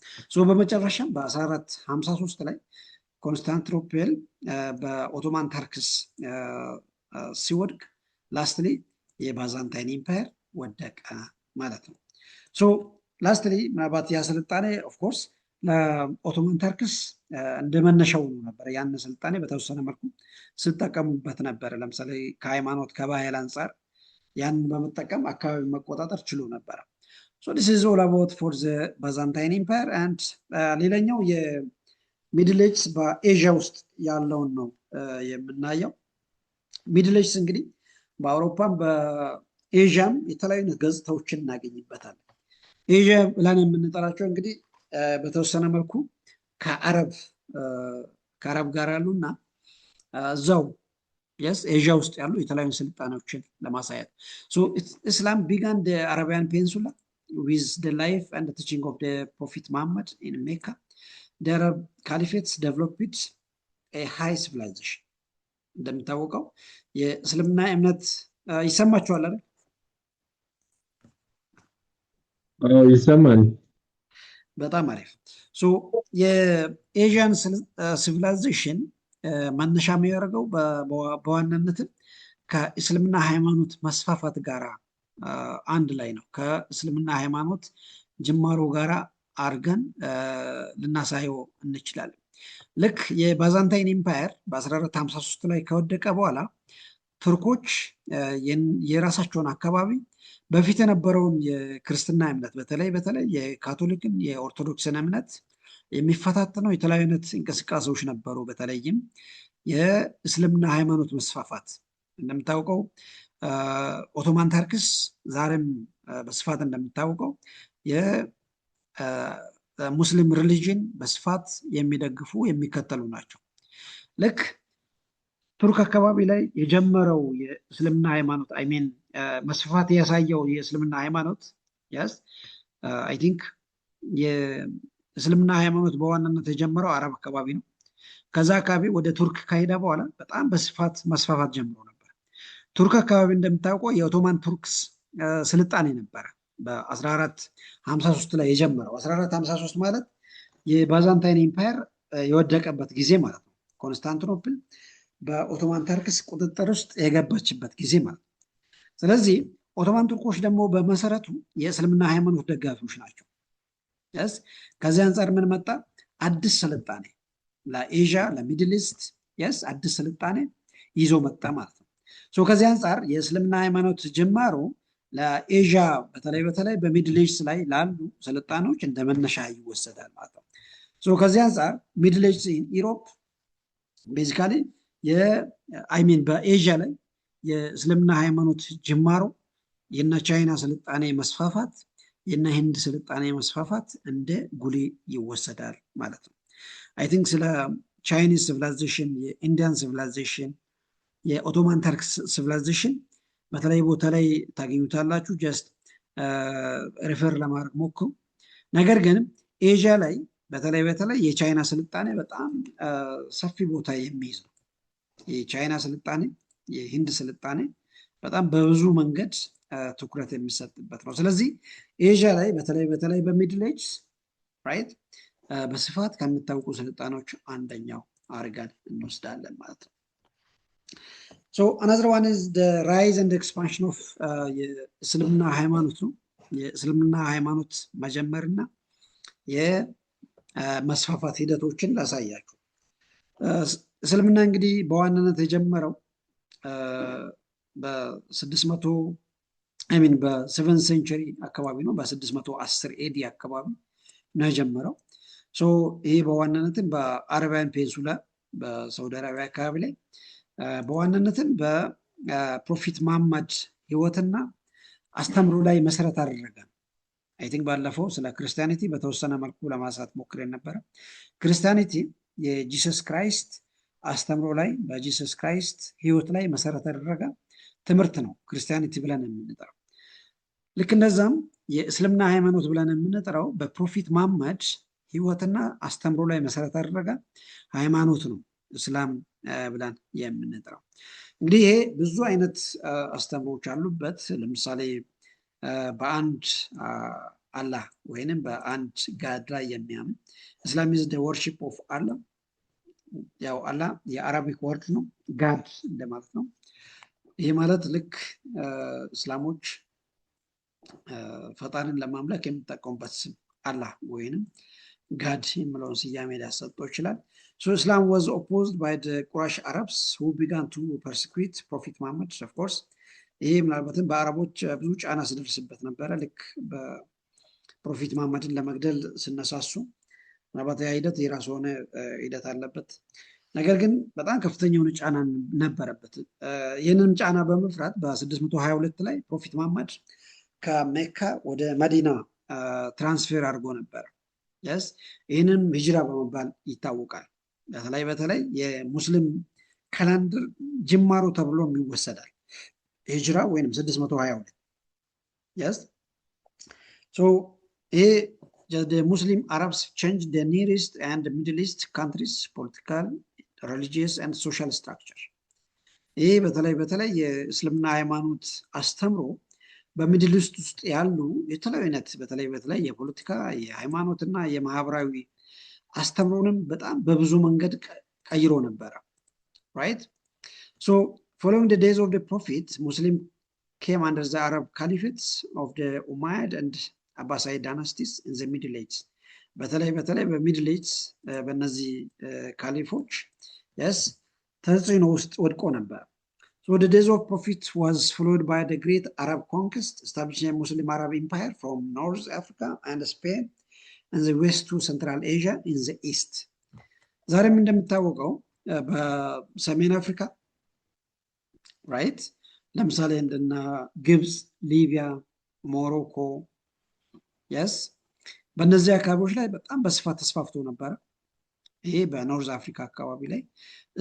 በመጨረሻም በ1453 ላይ ኮንስታንቲኖፕል በኦቶማን ተርክስ ሲወድቅ ላስትሊ የባዛንታይን ኢምፓየር ወደቀ ማለት ነው። ላስትሊ ምናልባት ያ ስልጣኔ ኦፍኮርስ ለኦቶማን ተርክስ እንደ መነሻው ነበር። ያን ስልጣኔ በተወሰነ መልኩ ስጠቀሙበት ነበር። ለምሳሌ ከሃይማኖት ከባህል አንጻር ያን በመጠቀም አካባቢ መቆጣጠር ችሎ ነበረ። this is all about for the Byzantine Empire and ሌላኛው የሚድል ኤጅስ በኤዥያ ውስጥ ያለውን ነው የምናየው። ሚድል ኤጅስ እንግዲህ በአውሮፓም በኤዥያም የተለያዩ ገጽታዎችን እናገኝበታለን። ኤዥያ ብለን የምንጠራቸው እንግዲህ በተወሰነ መልኩ ከአረብ ጋር ያሉና እዛው ኤዥያ ውስጥ ያሉ የተለያዩ ስልጣኔዎችን ለማሳየት ኢስላም ቢጋን አረቢያን ፔንሱላ with the life and the teaching of the Prophet Muhammad in Mecca. The Arab Caliphates developed a high civilization. እንደሚታወቀው የእስልምና እምነት ይሰማችኋል አይደል? ይሰማል። በጣም አሪፍ። የኤዥያን ሲቪላይዜሽን መነሻ የሚያደርገው በዋናነት ከእስልምና ሃይማኖት መስፋፋት ጋር አንድ ላይ ነው። ከእስልምና ሃይማኖት ጅማሮ ጋር አድርገን ልናሳየው እንችላለን። ልክ የባዛንታይን ኢምፓየር በ1453 ላይ ከወደቀ በኋላ ቱርኮች የራሳቸውን አካባቢ በፊት የነበረውን የክርስትና እምነት በተለይ የካቶሊክን የኦርቶዶክስን እምነት የሚፈታተነው የተለያዩ አይነት እንቅስቃሴዎች ነበሩ። በተለይም የእስልምና ሃይማኖት መስፋፋት እንደምታውቀው ኦቶማን ተርክስ ዛሬም በስፋት እንደሚታወቀው የሙስሊም ሪሊጅን በስፋት የሚደግፉ የሚከተሉ ናቸው። ልክ ቱርክ አካባቢ ላይ የጀመረው የእስልምና ሃይማኖት አይሜን መስፋፋት ያሳየው የእስልምና ሃይማኖት አይ ቲንክ የእስልምና ሃይማኖት በዋናነት የጀመረው አረብ አካባቢ ነው። ከዛ አካባቢ ወደ ቱርክ ከሄደ በኋላ በጣም በስፋት መስፋፋት ጀምሮ ነበር። ቱርክ አካባቢ እንደምታውቀው የኦቶማን ቱርክስ ስልጣኔ ነበረ በ1453 ላይ የጀመረው። 1453 ማለት የባዛንታይን ኢምፓየር የወደቀበት ጊዜ ማለት ነው። ኮንስታንቲኖፕል በኦቶማን ተርክስ ቁጥጥር ውስጥ የገባችበት ጊዜ ማለት ነው። ስለዚህ ኦቶማን ቱርኮች ደግሞ በመሰረቱ የእስልምና ሃይማኖት ደጋፊዎች ናቸው። ከዚህ አንጻር ምን መጣ? አዲስ ስልጣኔ ለኤዥያ ለሚድል ኢስት አዲስ ስልጣኔ ይዞ መጣ ማለት ነው። ከዚህ አንጻር የእስልምና ሃይማኖት ጅማሮ ለኤዥያ በተለይ በሚድል ኢስት ላይ ላሉ ስልጣኔዎች እንደ መነሻ ይወሰዳል ማለት ነው። ከዚህ አንጻር ሚድል ኢስት ኢሮፕ ቤዚካሊ በኤዥያ ላይ የእስልምና ሃይማኖት ጅማሮ የነ ቻይና ስልጣኔ መስፋፋት የነ ህንድ ስልጣኔ መስፋፋት እንደ ጉልህ ይወሰዳል ማለት ነው። አይ ቲንክ ስለ ቻይኒዝ ሲቪላይዜሽን፣ የኢንዲያን ሲቪላይዜሽን፣ የኦቶማን ተርክስ ሲቪላይዜሽን በተለይ ቦታ ላይ ታገኙታላችሁ። ጀስት ሪፈር ለማድረግ ሞክሩ። ነገር ግን ኤዥያ ላይ በተለይ የቻይና ስልጣኔ በጣም ሰፊ ቦታ የሚይዝ ነው። የቻይና ስልጣኔ፣ የህንድ ስልጣኔ በጣም በብዙ መንገድ ትኩረት የሚሰጥበት ነው። ስለዚህ ኤዥያ ላይ በተለይ በሚድል ኤጅ ራይት በስፋት ከሚታወቁ ስልጣኔዎች አንደኛው አድርገን እንወስዳለን ማለት ነው። So another one is the rise and expansion of የእስልምና ሃይማኖት ነው። የእስልምና ሃይማኖት መጀመርና የመስፋፋት ሂደቶችን ላሳያችሁ። እስልምና እንግዲህ በዋናነት የጀመረው በ7 ሴንቸሪ አካባቢ ነው። በ610 ኤዲ አካባቢ ነው የጀመረው። ይሄ በዋናነትም በአረቢያን ፔንሱላ በሳውዲ አረቢያ አካባቢ ላይ በዋናነትም በፕሮፊት መሐመድ ህይወትና አስተምሮ ላይ መሰረት አደረገ። አይ ቲንክ ባለፈው ስለ ክርስቲያኒቲ በተወሰነ መልኩ ለማንሳት ሞክሬን ነበረ። ክርስቲያኒቲ የጂሰስ ክራይስት አስተምሮ ላይ በጂሰስ ክራይስት ህይወት ላይ መሰረት ያደረገ ትምህርት ነው ክርስቲያኒቲ ብለን የምንጠራው። ልክ እንደዛም የእስልምና ሃይማኖት ብለን የምንጠራው በፕሮፊት መሐመድ ህይወትና አስተምሮ ላይ መሰረት ያደረገ ሃይማኖት ነው እስላም ብለን የምንጠራው። እንግዲህ ይሄ ብዙ አይነት አስተምሮች አሉበት። ለምሳሌ በአንድ አላህ ወይንም በአንድ ጋድ ላይ የሚያምን እስላም is the worship of Allah። ያው አላህ የአረቢክ ወርድ ነው፣ ጋድ እንደማለት ነው። ይሄ ማለት ልክ እስላሞች ፈጣሪን ለማምለክ የሚጠቀሙበት ስም አላህ ወይንም ጋድ የሚለውን ስያሜ ሊያሰጠው ይችላል። So Islam was opposed by the Quraysh Arabs who began to persecute Prophet Muhammad, of course. ይሄ ምናልባትም በአረቦች ብዙ ጫና ሲደርስበት ነበረ። ልክ በፕሮፌት መሐመድን ለመግደል ስነሳሱ ምናልባት ያ ሂደት የራሱ ሆነ ሂደት አለበት። ነገር ግን በጣም ከፍተኛ የሆነ ጫና ነበረበት። ይህንንም ጫና በመፍራት በ622 ላይ ፕሮፌት መሐመድ ከሜካ ወደ መዲና ትራንስፌር አድርጎ ነበር። ይህንም ሂጅራ በመባል ይታወቃል። በተለይ የሙስሊም ካላንደር ጅማሮ ተብሎ ይወሰዳል ሂጅራ ወይም 622 ይሄ the Muslim Arabs changed the Near East and Middle East countries political, religious and social structure። ይሄ በተለይ የእስልምና ሃይማኖት አስተምሮ በሚድል ኢስት ውስጥ ያሉ የተለያዩ አይነት በተለይ የፖለቲካ የሃይማኖትና የማህበራዊ አስተምሮንም በጣም በብዙ መንገድ ቀይሮ ነበረ። right so following the days of the prophet, Muslim came under the Arab caliphates of the Umayyad and Abbasid dynasties in the Middle Ages። በተለይ በሚድል ኤጅ በእነዚህ ካሊፎች ተጽዕኖ ውስጥ ወድቆ ነበር። So the days of prophet was followed by the great Arab conquest, establishing a Muslim Arab empire from North Africa and Spain and the west to Central Asia in the east። ዛሬም እንደምታወቀው በሰሜን አፍሪካ ራይት ለምሳሌ እንደና ግብፅ፣ ሊቢያ፣ ሞሮኮ በእነዚህ አካባቢዎች ላይ በጣም በስፋት ተስፋፍቶ ነበረ። ይሄ በኖርዝ አፍሪካ አካባቢ ላይ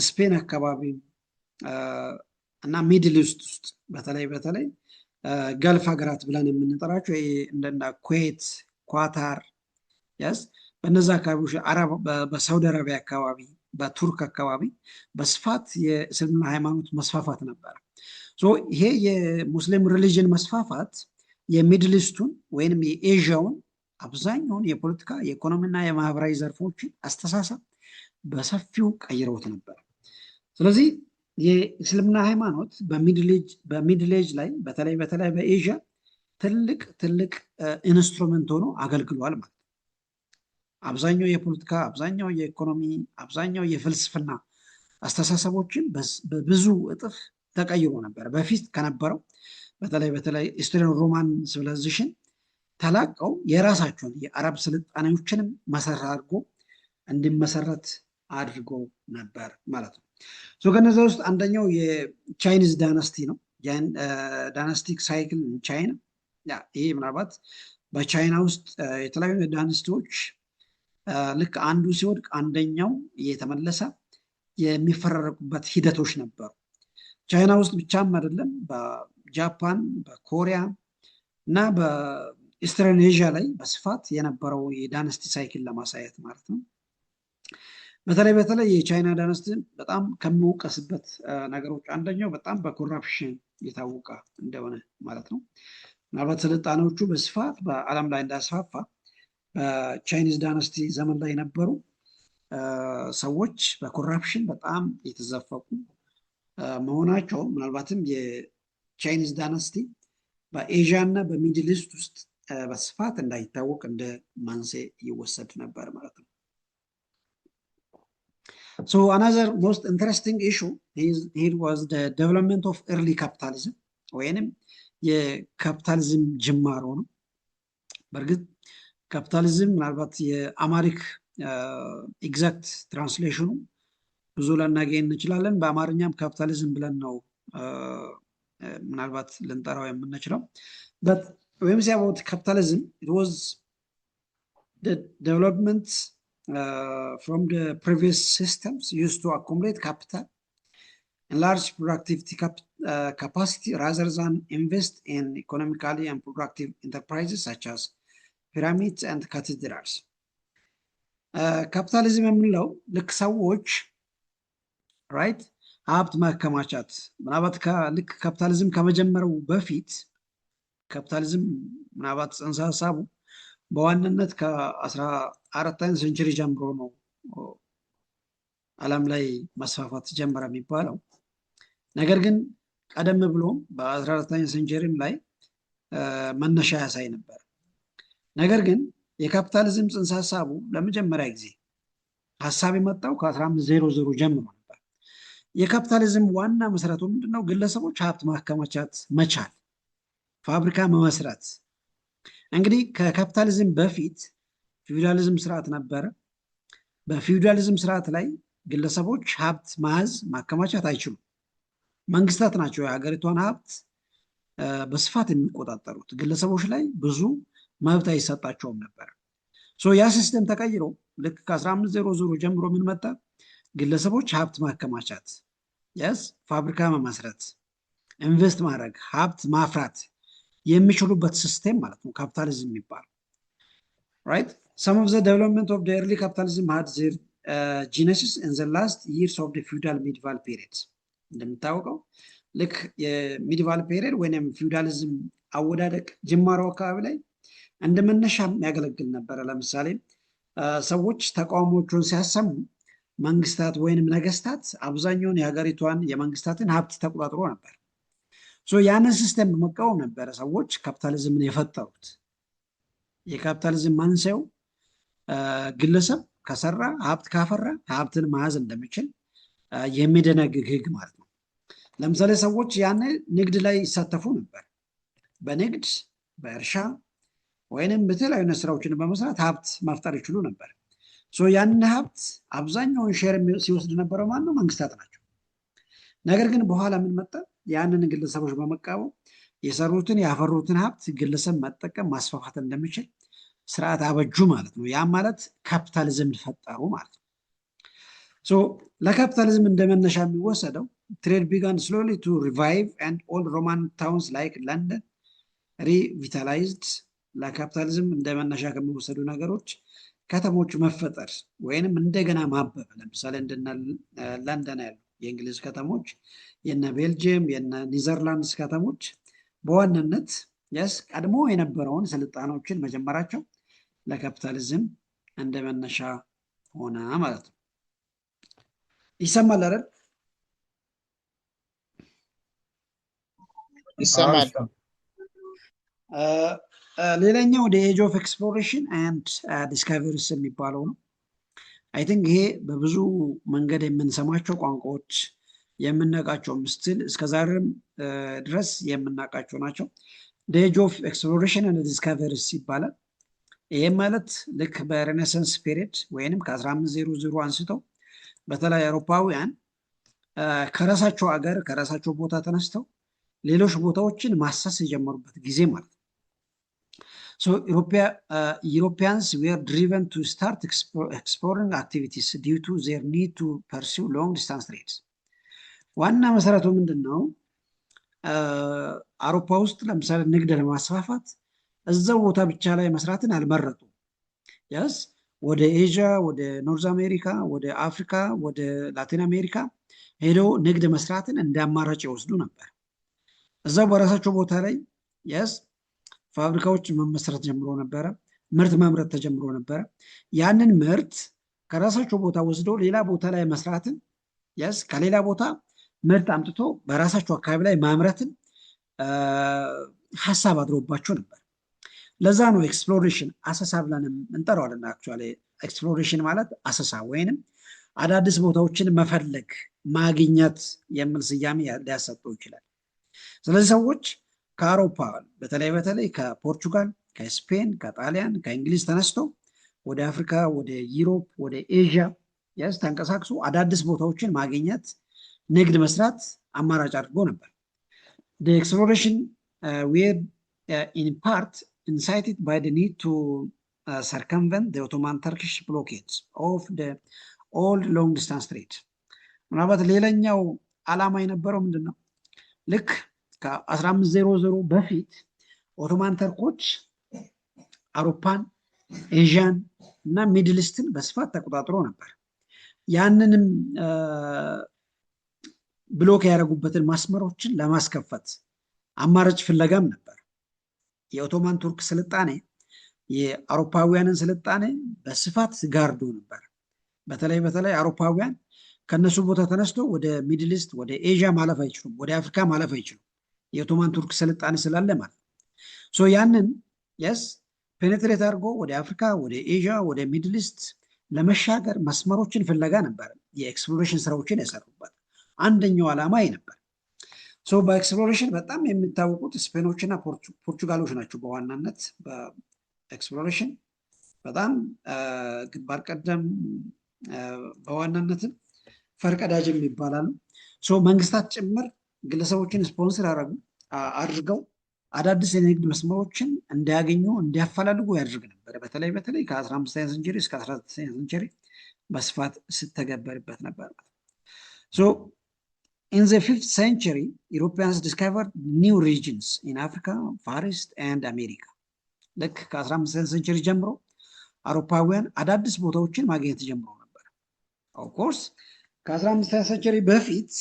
ስፔን አካባቢ እና ሚድል ኢስት ውስጥ በተለይ ገልፍ ሀገራት ብለን የምንጠራቸው እንደና ኩዌት፣ ኳታር በነዛ አካባቢዎች በሳውዲ አረቢያ አካባቢ፣ በቱርክ አካባቢ በስፋት የእስልምና ሃይማኖት መስፋፋት ነበር። ይሄ የሙስሊም ሪሊጅን መስፋፋት የሚድል ኢስቱን ወይንም የኤዥያውን አብዛኛውን የፖለቲካ የኢኮኖሚና የማህበራዊ ዘርፎችን አስተሳሰብ በሰፊው ቀይረውት ነበር። ስለዚህ የእስልምና ሃይማኖት በሚድል ኤጅ ላይ በተለይ በኤዥያ ትልቅ ኢንስትሩመንት ሆኖ አገልግሏል ማለት ነው። አብዛኛው የፖለቲካ አብዛኛው የኢኮኖሚ አብዛኛው የፍልስፍና አስተሳሰቦችን በብዙ እጥፍ ተቀይሮ ነበር። በፊት ከነበረው በተለይ ኢስቶሪያን ሮማን ሲቪላይዜሽን ተላቀው የራሳቸውን የአረብ ስልጣኔዎችንም መሰረት አድርጎ እንዲመሰረት አድርጎ ነበር ማለት ነው። ከነዛ ውስጥ አንደኛው የቻይኒዝ ዳይናስቲ ነው። ዳይናስቲክ ሳይክል ቻይና። ይሄ ምናልባት በቻይና ውስጥ የተለያዩ ዳይናስቲዎች ልክ አንዱ ሲወድቅ አንደኛው እየተመለሰ የሚፈራረቁበት ሂደቶች ነበሩ። ቻይና ውስጥ ብቻም አይደለም፣ በጃፓን፣ በኮሪያ እና ኢስተርን ኤዥያ ላይ በስፋት የነበረው የዳይናስቲ ሳይክል ለማሳየት ማለት ነው። በተለይ የቻይና ዳይናስቲ በጣም ከሚወቀስበት ነገሮች አንደኛው በጣም በኮራፕሽን የታወቀ እንደሆነ ማለት ነው። ምናልባት ስልጣኔዎቹ በስፋት በዓለም ላይ እንዳስፋፋ በቻይኒዝ ዳይናስቲ ዘመን ላይ የነበሩ ሰዎች በኮራፕሽን በጣም የተዘፈቁ መሆናቸው ምናልባትም የቻይኒዝ ዳይናስቲ በኤዥያ እና በሚድል ኢስት ውስጥ በስፋት እንዳይታወቅ እንደ መንስኤ ይወሰድ ነበር ማለት ነው። So another most interesting issue here was the development of early capitalism ወይንም የካፒታሊዝም ጅማሮ ነው። በእርግጥ ካፒታሊዝም ምናልባት የአማሪክ ኤግዛክት ትራንስሌሽኑ ብዙ ላናገኝ እንችላለን። በአማርኛም ካፒታሊዝም ብለን ነው ምናልባት ልንጠራው የምንችለው። but when we say about capitalism, it was the development from the previous systems used to accumulate capital and large productivity capacity rather than invest in economically and productive enterprises such as pyramids and cathedrals. ካፒታሊዝም የምንለው ልክ ሰዎች ራይት ሀብት ማከማቻት ምናልባት ልክ ካፒታሊዝም ከመጀመሩ በፊት ካፒታሊዝም ምናልባት ጽንሰ ሀሳቡ በዋናነት ከ14ኛው ሴንቸሪ ጀምሮ ነው ዓለም ላይ መስፋፋት ጀመረ የሚባለው። ነገር ግን ቀደም ብሎ በ14ኛው ሴንቸሪም ላይ መነሻ ያሳይ ነበር። ነገር ግን የካፒታሊዝም ጽንሰ ሀሳቡ ለመጀመሪያ ጊዜ ሀሳብ የመጣው ከ1500 ጀምሮ ነበር። የካፒታሊዝም ዋና መሰረቱ ምንድነው? ግለሰቦች ሀብት ማከማቻት መቻል፣ ፋብሪካ መመስረት። እንግዲህ ከካፒታሊዝም በፊት ፊውዳሊዝም ስርዓት ነበረ። በፊውዳሊዝም ስርዓት ላይ ግለሰቦች ሀብት መያዝ ማከማቻት አይችሉም። መንግስታት ናቸው የሀገሪቷን ሀብት በስፋት የሚቆጣጠሩት። ግለሰቦች ላይ ብዙ መብት አይሰጣቸውም ነበር። ያ ሲስተም ተቀይሮ ልክ ከ1500 ጀምሮ ምን መጣ? ግለሰቦች ሀብት ማከማቻት፣ ፋብሪካ መመስረት፣ ኢንቨስት ማድረግ፣ ሀብት ማፍራት የሚችሉበት ሲስተም ማለት ነው ካፒታሊዝም የሚባለው። right? Some of the development of the early capitalism had their genesis in the last years of the feudal medieval period. እንደምታወቀው ልክ የሚዲቫል ፔሪየድ ወይም ፊውዳሊዝም አወዳደቅ ጅማሮ አካባቢ ላይ እንደመነሻ ያገለግል ነበረ። ለምሳሌ ሰዎች ተቃውሞቹን ሲያሰሙ መንግስታት ወይንም ነገስታት አብዛኛውን የሀገሪቷን የመንግስታትን ሀብት ተቆጣጥሮ ነበር። ያንን ሲስተም በመቃወም ነበረ ሰዎች ካፒታሊዝምን የፈጠሩት። የካፒታሊዝም መንስኤው ግለሰብ ከሰራ ሀብት ካፈራ ሀብትን መያዝ እንደሚችል የሚደነግግ ህግ ማለት ነው። ለምሳሌ ሰዎች ያን ንግድ ላይ ይሳተፉ ነበር። በንግድ በእርሻ ወይንም በተለያዩ ስራዎችን በመስራት ሀብት መፍጠር ይችሉ ነበር። ያንን ሀብት አብዛኛውን ሼር ሲወስድ ነበረው ማን ነው? መንግስታት ናቸው። ነገር ግን በኋላ ምን መጣ? ያንን ግለሰቦች በመቃወም የሰሩትን ያፈሩትን ሀብት ግለሰብ መጠቀም ማስፋፋት እንደሚችል ስርዓት አበጁ ማለት ነው። ያ ማለት ካፒታሊዝም ፈጠሩ ማለት ነው። ለካፒታሊዝም እንደመነሻ የሚወሰደው ትሬድ ቢጋን ስሎሊ ቱ ሪቫይቭ ኤንድ ኦልድ ሮማን ታውንስ ላይክ ለንደን ሪቪታላይዝድ። ለካፒታሊዝም እንደመነሻ ከሚወሰዱ ነገሮች ከተሞች መፈጠር ወይንም እንደገና ማበብ። ለምሳሌ እንደነ ለንደን ያሉ የእንግሊዝ ከተሞች፣ የነ ቤልጅየም፣ የነ ኒዘርላንድስ ከተሞች በዋናነት ቀድሞ የነበረውን ስልጣኔዎችን መጀመራቸው ለካፒታሊዝም እንደመነሻ ሆነ ማለት ነው። ይሰማል አይደል? ይሰማል። ሌላኛው ወደ ኤጅ ኦፍ ኤክስፕሎሬሽን ኤንድ ዲስከቨሪስ የሚባለው ነው። አይ ቲንክ ይሄ በብዙ መንገድ የምንሰማቸው ቋንቋዎች የምናውቃቸው ምስል እስከዛሬም ድረስ የምናውቃቸው ናቸው። ኤጅ ኦፍ ኤክስፕሎሬሽን ኤንድ ዲስከቨሪስ ይባላል። ይሄም ማለት ልክ በሬኔሳንስ ፔሪየድ ወይንም ከ1500 አንስተው በተለይ አውሮፓውያን ከራሳቸው አገር ከራሳቸው ቦታ ተነስተው ሌሎች ቦታዎችን ማሰስ የጀመሩበት ጊዜ ማለት ነው። Europeans were driven to start exploring activities due to their need to pursue long distance trades. ዋና መሰረቱ ምንድን ነው? አውሮፓ ውስጥ ለምሳሌ ንግድ ለማስፋፋት እዛው ቦታ ብቻ ላይ መስራትን አልመረጡም። ያስ ወደ ኤዥያ፣ ወደ ኖርዝ አሜሪካ፣ ወደ አፍሪካ፣ ወደ ላቲን አሜሪካ ሄደው ንግድ መስራትን እንደ አማራጭ ይወስዱ ነበር። እዛው በራሳቸው ቦታ ላይ ያስ ፋብሪካዎች መመስረት ጀምሮ ነበረ። ምርት ማምረት ተጀምሮ ነበረ። ያንን ምርት ከራሳቸው ቦታ ወስደው ሌላ ቦታ ላይ መስራትን ያስ ከሌላ ቦታ ምርት አምጥቶ በራሳቸው አካባቢ ላይ ማምረትን ሀሳብ አድሮባቸው ነበር። ለዛ ነው ኤክስፕሎሬሽን አሰሳ ብለን እንጠራዋለን። አክቹዋሊ ኤክስፕሎሬሽን ማለት አሰሳ ወይንም አዳዲስ ቦታዎችን መፈለግ ማግኘት የሚል ስያሜ ሊያሰጠው ይችላል። ስለዚህ ሰዎች ከአውሮፓ በተለይ ከፖርቹጋል፣ ከስፔን፣ ከጣሊያን፣ ከእንግሊዝ ተነስተው ወደ አፍሪካ፣ ወደ ዩሮፕ፣ ወደ ኤዥያ ያስ ተንቀሳቅሶ አዳዲስ ቦታዎችን ማግኘት ንግድ መስራት አማራጭ አድርጎ ነበር። The exploration were in part incited by the need to circumvent the Ottoman Turkish blockades of the old long distance trade. ምናልባት ሌላኛው ዓላማ የነበረው ምንድን ነው? ልክ ከ1500 በፊት ኦቶማን ተርኮች አውሮፓን፣ ኤዥያን እና ሚድልስትን በስፋት ተቆጣጥሮ ነበር። ያንንም ብሎክ ያደረጉበትን ማስመሮችን ለማስከፈት አማራጭ ፍለጋም ነበር። የኦቶማን ቱርክ ስልጣኔ የአውሮፓውያንን ስልጣኔ በስፋት ጋርዶ ነበር። በተለይ አውሮፓውያን ከነሱ ቦታ ተነስቶ ወደ ሚድልስት፣ ወደ ኤዥያ ማለፍ አይችሉም፣ ወደ አፍሪካ ማለፍ አይችሉም። የኦቶማን ቱርክ ስልጣኔ ስላለ ማለት ነው። ያንን የስ ፔኔትሬት አድርጎ ወደ አፍሪካ፣ ወደ ኤዥያ፣ ወደ ሚድልስት ለመሻገር መስመሮችን ፍለጋ ነበር የኤክስፕሎሬሽን ስራዎችን የሰሩበት አንደኛው ዓላማ ይህ ነበር። በኤክስፕሎሬሽን በጣም የሚታወቁት ስፔኖችና ፖርቹጋሎች ናቸው። በዋናነት በኤክስፕሎሬሽን በጣም ግንባር ቀደም በዋናነትም ፈርቀዳጅም ይባላሉ። መንግስታት ጭምር ግለሰቦችን ስፖንሰር አድርገው አዳዲስ የንግድ መስመሮችን እንዲያገኙ እንዲያፈላልጉ ያደርግ ነበር። በተለይ ከ15ኛ ሴንቸሪ እስከ 19ኛ ሴንቸሪ በስፋት ስተገበርበት ነበር። In the 5th century, Europeans discovered new regions in Africa, Far East and America. ልክ ከ15ኛ ሴንቸሪ ጀምሮ አውሮፓውያን አዳዲስ ቦታዎችን ማግኘት ጀምሮ ነበር። ኦፍኮርስ ከ15ኛ ሴንቸሪ በፊት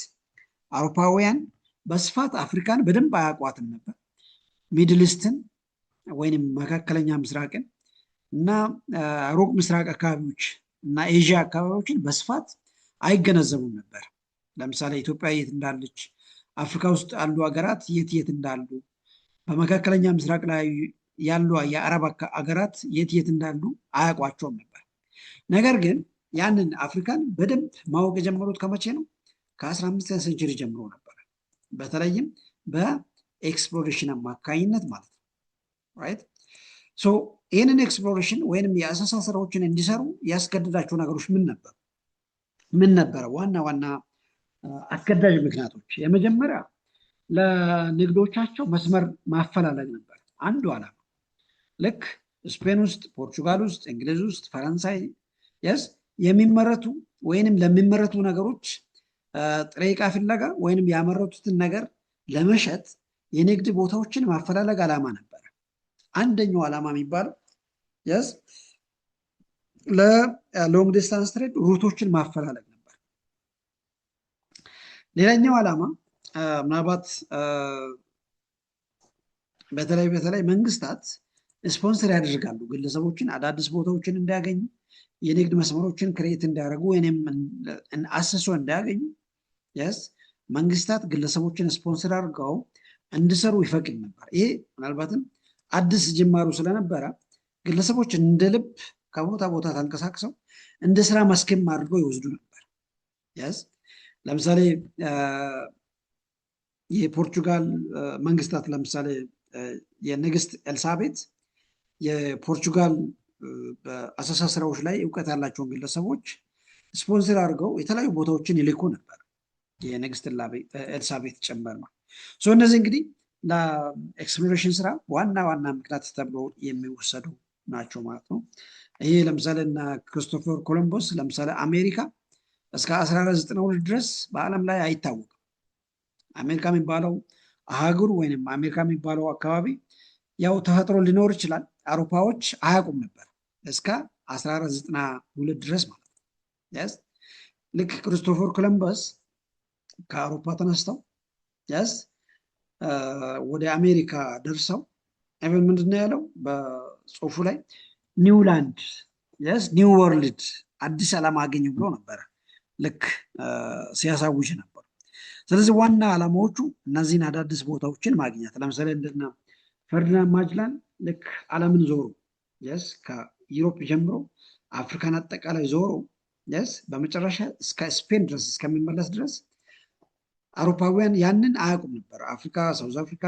አውሮፓውያን በስፋት አፍሪካን በደንብ አያውቋትም ነበር። ሚድልስትን ወይም መካከለኛ ምስራቅን እና ሩቅ ምስራቅ አካባቢዎች እና ኤዥያ አካባቢዎችን በስፋት አይገነዘቡም ነበር። ለምሳሌ ኢትዮጵያ የት እንዳለች፣ አፍሪካ ውስጥ ያሉ ሀገራት የት እንዳሉ፣ በመካከለኛ ምስራቅ ላይ ያሉ የአረብ ሀገራት የት እንዳሉ አያውቋቸውም ነበር። ነገር ግን ያንን አፍሪካን በደንብ ማወቅ የጀመሩት ከመቼ ነው? ከ15ኛ ሴንቸሪ ጀምሮ ነበር። በተለይም በኤክስፕሎሬሽን አማካኝነት ማለት ነው። ራይት ይህንን ኤክስፕሎሬሽን ወይንም የአሰሳ ስራዎችን እንዲሰሩ ያስገድዳቸው ነገሮች ምን ነበረ? ዋና አስገዳጅ ምክንያቶች፣ የመጀመሪያ ለንግዶቻቸው መስመር ማፈላለግ ነበር አንዱ ዓላማ። ልክ ስፔን ውስጥ፣ ፖርቹጋል ውስጥ፣ እንግሊዝ ውስጥ፣ ፈረንሳይ የሚመረቱ ወይንም ለሚመረቱ ነገሮች ጥሬ ዕቃ ፍለጋ ወይንም ያመረቱትን ነገር ለመሸጥ የንግድ ቦታዎችን ማፈላለግ ዓላማ ነበር። አንደኛው ዓላማ የሚባለው ለሎንግ ዲስታንስ ትሬድ ሩቶችን ማፈላለግ ነበር። ሌላኛው ዓላማ ምናልባት በተለይ መንግስታት ስፖንሰር ያደርጋሉ ግለሰቦችን አዳዲስ ቦታዎችን እንዲያገኙ፣ የንግድ መስመሮችን ክሬት እንዲያደርጉ ወይም አሰሶ እንዲያገኙ መንግስታት ግለሰቦችን ስፖንሰር አድርገው እንዲሰሩ ይፈቅድ ነበር። ይሄ ምናልባትም አዲስ ጅማሩ ስለነበረ ግለሰቦች እንደ ልብ ከቦታ ቦታ ተንቀሳቅሰው እንደ ስራ መስክም አድርገው ይወስዱ ነበር። ለምሳሌ የፖርቹጋል መንግስታት ለምሳሌ የንግስት ኤልሳቤት የፖርቹጋል በአሰሳ ስራዎች ላይ እውቀት ያላቸውን ግለሰቦች ስፖንሰር አድርገው የተለያዩ ቦታዎችን ይልኩ ነበር፣ የንግስት ኤልሳቤት ጭምር ነው። እነዚህ እንግዲህ ለኤክስፕሎሬሽን ስራ ዋና ምክንያት ተብሎ የሚወሰዱ ናቸው ማለት ነው። ይሄ ለምሳሌ እና ክሪስቶፈር ኮሎምቦስ ለምሳሌ አሜሪካ እስከ 1492 ድረስ በዓለም ላይ አይታወቅም። አሜሪካ የሚባለው አህጉር ወይም አሜሪካ የሚባለው አካባቢ ያው ተፈጥሮ ሊኖር ይችላል። አውሮፓዎች አያውቁም ነበር እስከ 1492 ድረስ ማለት ነው። ያስ ልክ ክርስቶፈር ኮሎምበስ ከአውሮፓ ተነስተው ያስ ወደ አሜሪካ ደርሰው ኢቨን ምንድነው ያለው በጽሁፉ ላይ ኒውላንድ ያስ ኒው ወርልድ አዲስ ዓላማ አገኙ ብሎ ነበረ ልክ ሲያሳውጅ ነበር። ስለዚህ ዋና ዓላማዎቹ እነዚህን አዳዲስ ቦታዎችን ማግኘት፣ ለምሳሌ እንደና ፈርዲናንድ ማጅላን ልክ ዓለምን ዞሮ የስ ከዩሮፕ ጀምሮ አፍሪካን አጠቃላይ ዞሮ የስ በመጨረሻ እስከ ስፔን ድረስ እስከሚመለስ ድረስ አውሮፓውያን ያንን አያውቁም ነበር። አፍሪካ፣ ሳውዝ አፍሪካ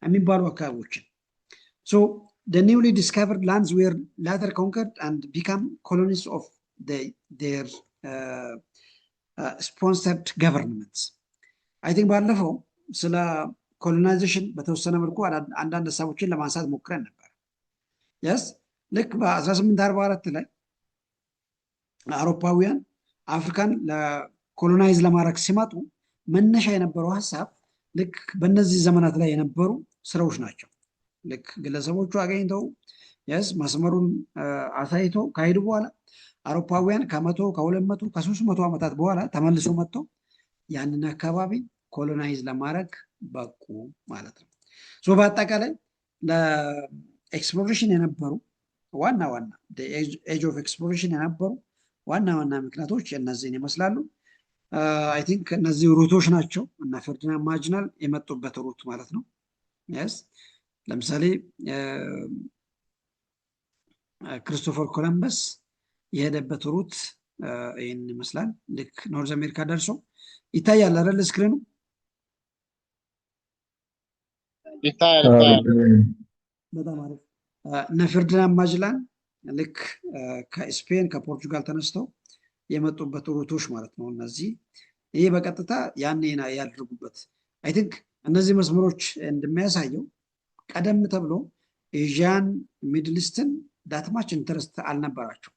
የሚባሉ አካባቢዎችን ሶ the newly discovered lands were later conquered and become colonies of their sponsored governments. I think ባለፈው ስለ ኮሎናይዜሽን በተወሰነ መልኩ አንዳንድ ሀሳቦችን ለማንሳት ሞክረን ነበር። የስ ልክ በ1844 ላይ አውሮፓውያን አፍሪካን ለኮሎናይዝ ለማድረግ ሲመጡ መነሻ የነበረው ሀሳብ ልክ በእነዚህ ዘመናት ላይ የነበሩ ስራዎች ናቸው። ልክ ግለሰቦቹ አገኝተው የስ መስመሩን አሳይተው ካሄዱ በኋላ አውሮፓውያን ከ100 ከ200 ከ300 ዓመታት በኋላ ተመልሶ መጥተው ያንን አካባቢ ኮሎናይዝ ለማድረግ በቁ ማለት ነው። ሶ በአጠቃላይ ለኤክስፕሎሬሽን የነበሩ ዋና ኤጅ ኦፍ ኤክስፕሎሬሽን የነበሩ ዋና ምክንያቶች እነዚህን ይመስላሉ። አይ ቲንክ እነዚህ ሩቶች ናቸው እና ፈርዲናንድ ማጅላን የመጡበት ሩት ማለት ነው። የስ ለምሳሌ ክርስቶፈር ኮሎምበስ የሄደበት ሩት ይህን ይመስላል። ልክ ኖርዝ አሜሪካ ደርሶ ይታያል አይደል ስክሪኑ? ይታያል። በጣም አሪፍ። እነ ፈርዲናንድ ማጅላን ልክ ከስፔን ከፖርቹጋል ተነስተው የመጡበት ሩቶች ማለት ነው እነዚህ። ይሄ በቀጥታ ያን ያደርጉበት አይ ቲንክ እነዚህ መስመሮች እንደሚያሳየው ቀደም ተብሎ ኤዥያን ሚድልስትን ዳትማች ኢንተረስት አልነበራቸው።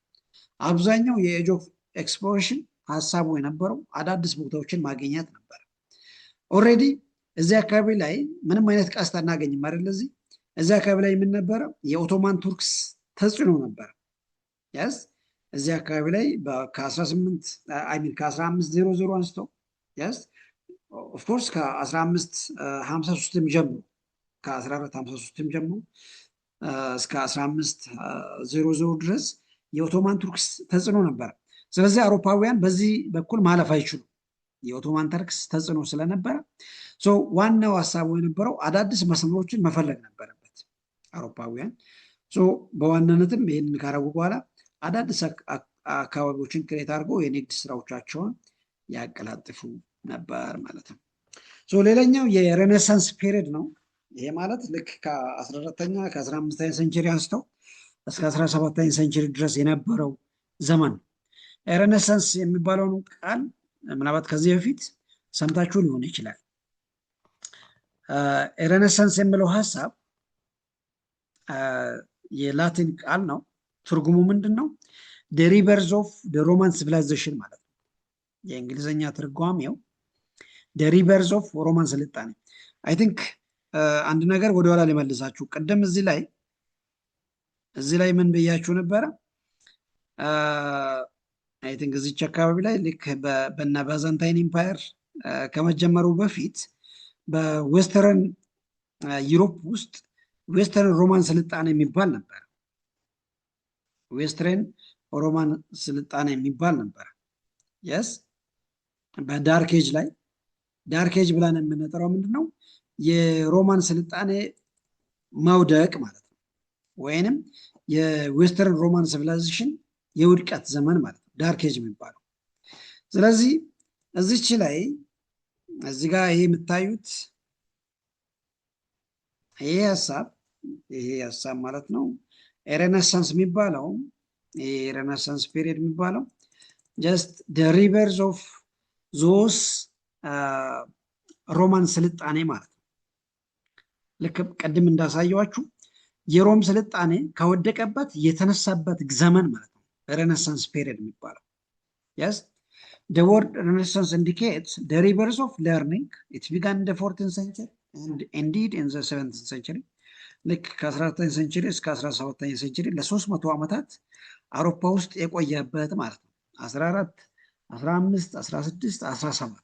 አብዛኛው የኤጅ ኦፍ ኤክስፕሎሬሽን ሀሳቡ የነበረው አዳዲስ ቦታዎችን ማግኘት ነበር። ኦልሬዲ እዚህ አካባቢ ላይ ምንም አይነት ቀስት አናገኝም አይደል? እዚህ አካባቢ ላይ የምንነበረ የኦቶማን ቱርክስ ተጽዕኖ ነበር። ያስ እዚህ አካባቢ ላይ ከ1500 አንስተው ያስ ኦፍኮርስ ከ1553 ጀምሮ ከ1453 ጀምሮ እስከ 1500 ድረስ የኦቶማን ቱርክስ ተጽዕኖ ነበር። ስለዚህ አውሮፓውያን በዚህ በኩል ማለፍ አይችሉም። የኦቶማን ተርክስ ተጽዕኖ ስለነበረ ዋናው ሀሳቡ የነበረው አዳዲስ መስመሮችን መፈለግ ነበረበት አውሮፓውያን። በዋናነትም ይህንን ካረጉ በኋላ አዳዲስ አካባቢዎችን ክሬት አድርገው የንግድ ስራዎቻቸውን ያቀላጥፉ ነበር ማለት ነው። ሌላኛው የሬኔሳንስ ፔሪድ ነው። ይሄ ማለት ልክ ከ14ኛ ከ15ኛ ሴንቸሪ አንስተው እስከ 17ኛ ሴንቸሪ ድረስ የነበረው ዘመን ነው። ሬኔሳንስ የሚባለውን ቃል ምናልባት ከዚህ በፊት ሰምታችሁ ሊሆን ይችላል። ሬኔሳንስ የሚለው ሀሳብ የላቲን ቃል ነው። ትርጉሙ ምንድን ነው? ሪቨርስ ኦፍ ሮማን ሲቪላይዜሽን ማለት ነው። የእንግሊዝኛ ትርጓሜው ሪቨርስ ኦፍ ሮማን ስልጣኔ። አይ ቲንክ አንድ ነገር ወደኋላ ሊመልሳችሁ። ቅድም እዚህ ላይ ምን ብያችሁ ነበረ? አይ ቲንክ እዚች አካባቢ ላይ ልክ በና ባዛንታይን ኢምፓየር ከመጀመሩ በፊት በዌስተርን ዩሮፕ ውስጥ ዌስተርን ሮማን ስልጣኔ የሚባል ነበር። ዌስተርን ሮማን ስልጣኔ የሚባል ነበር። የስ በዳርክ ኤጅ ላይ ዳርክ ኤጅ ብለን የምንጠራው ምንድነው? የሮማን ስልጣኔ መውደቅ ማለት ነው። ወይንም የዌስተርን ሮማን ሲቪላይዜሽን የውድቀት ዘመን ማለት ነው ዳርክ ኤጅ የሚባለው። ስለዚህ እዚች ላይ እዚህ ጋር ይሄ የምታዩት ይሄ ሀሳብ ማለት ነው ሬኔሳንስ የሚባለው ሬኔሳንስ ፔሪየድ የሚባለው ጀስት ሪቨርስ ኦፍ ዞስ ሮማን ስልጣኔ ማለት ነው። ልክ ቅድም እንዳሳየዋችሁ የሮም ስልጣኔ ከወደቀበት የተነሳበት ዘመን ማለት ነው ሬኔሳንስ ፔሪየድ የሚባለው። yes the word renaissance indicates the rebirth of learning. It began in the 14th century and indeed in the 17th century. ልክ ከ19 ሴንቸሪ እስከ 17ኛ ሴንቸሪ ለ300 ዓመታት አውሮፓ ውስጥ የቆየበት ማለት ነው። 14 15 16 17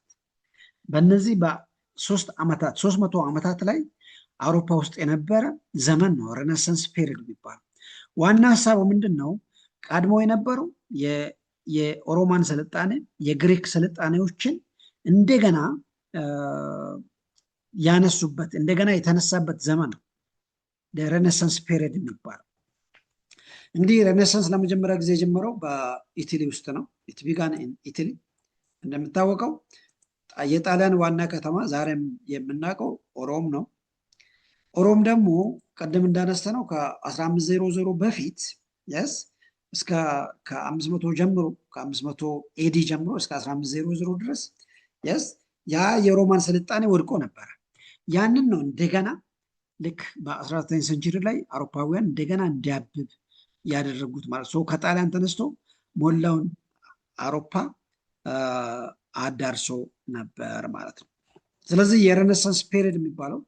በእነዚህ በ300 ዓመታት ላይ አውሮፓ ውስጥ የነበረ ዘመን ነው ሬኔሳንስ ፔሪድ የሚባለው። ዋና ሀሳቡ ምንድን ነው? ቀድሞ የነበረው የኦሮማን ስልጣኔ የግሪክ ስልጣኔዎችን እንደገና ያነሱበት እንደገና የተነሳበት ዘመን ነው ሬኔሳንስ ፔሪድ የሚባለው። እንግዲህ ሬኔሳንስ ለመጀመሪያ ጊዜ የጀመረው በኢትሊ ውስጥ ነው። ኢት ቢጋን ኢን ኢትሊ። እንደምታወቀው የጣሊያን ዋና ከተማ ዛሬም የምናውቀው ሮም ነው። ሮም ደግሞ ቀደም እንዳነሳ ነው ከ1500 በፊት እስከ ከ500 ጀምሮ ከ500 ኤዲ ጀምሮ እስከ 1500 ድረስ ያ የሮማን ስልጣኔ ወድቆ ነበረ። ያንን ነው እንደገና ልክ በ19 ሴንቸሪ ላይ አውሮፓውያን እንደገና እንዲያብብ ያደረጉት ማለት ነው። ከጣሊያን ተነስቶ ሞላውን አውሮፓ አዳርሶ ነበር ማለት ነው። ስለዚህ የሬኔሳንስ ፔሪድ የሚባለው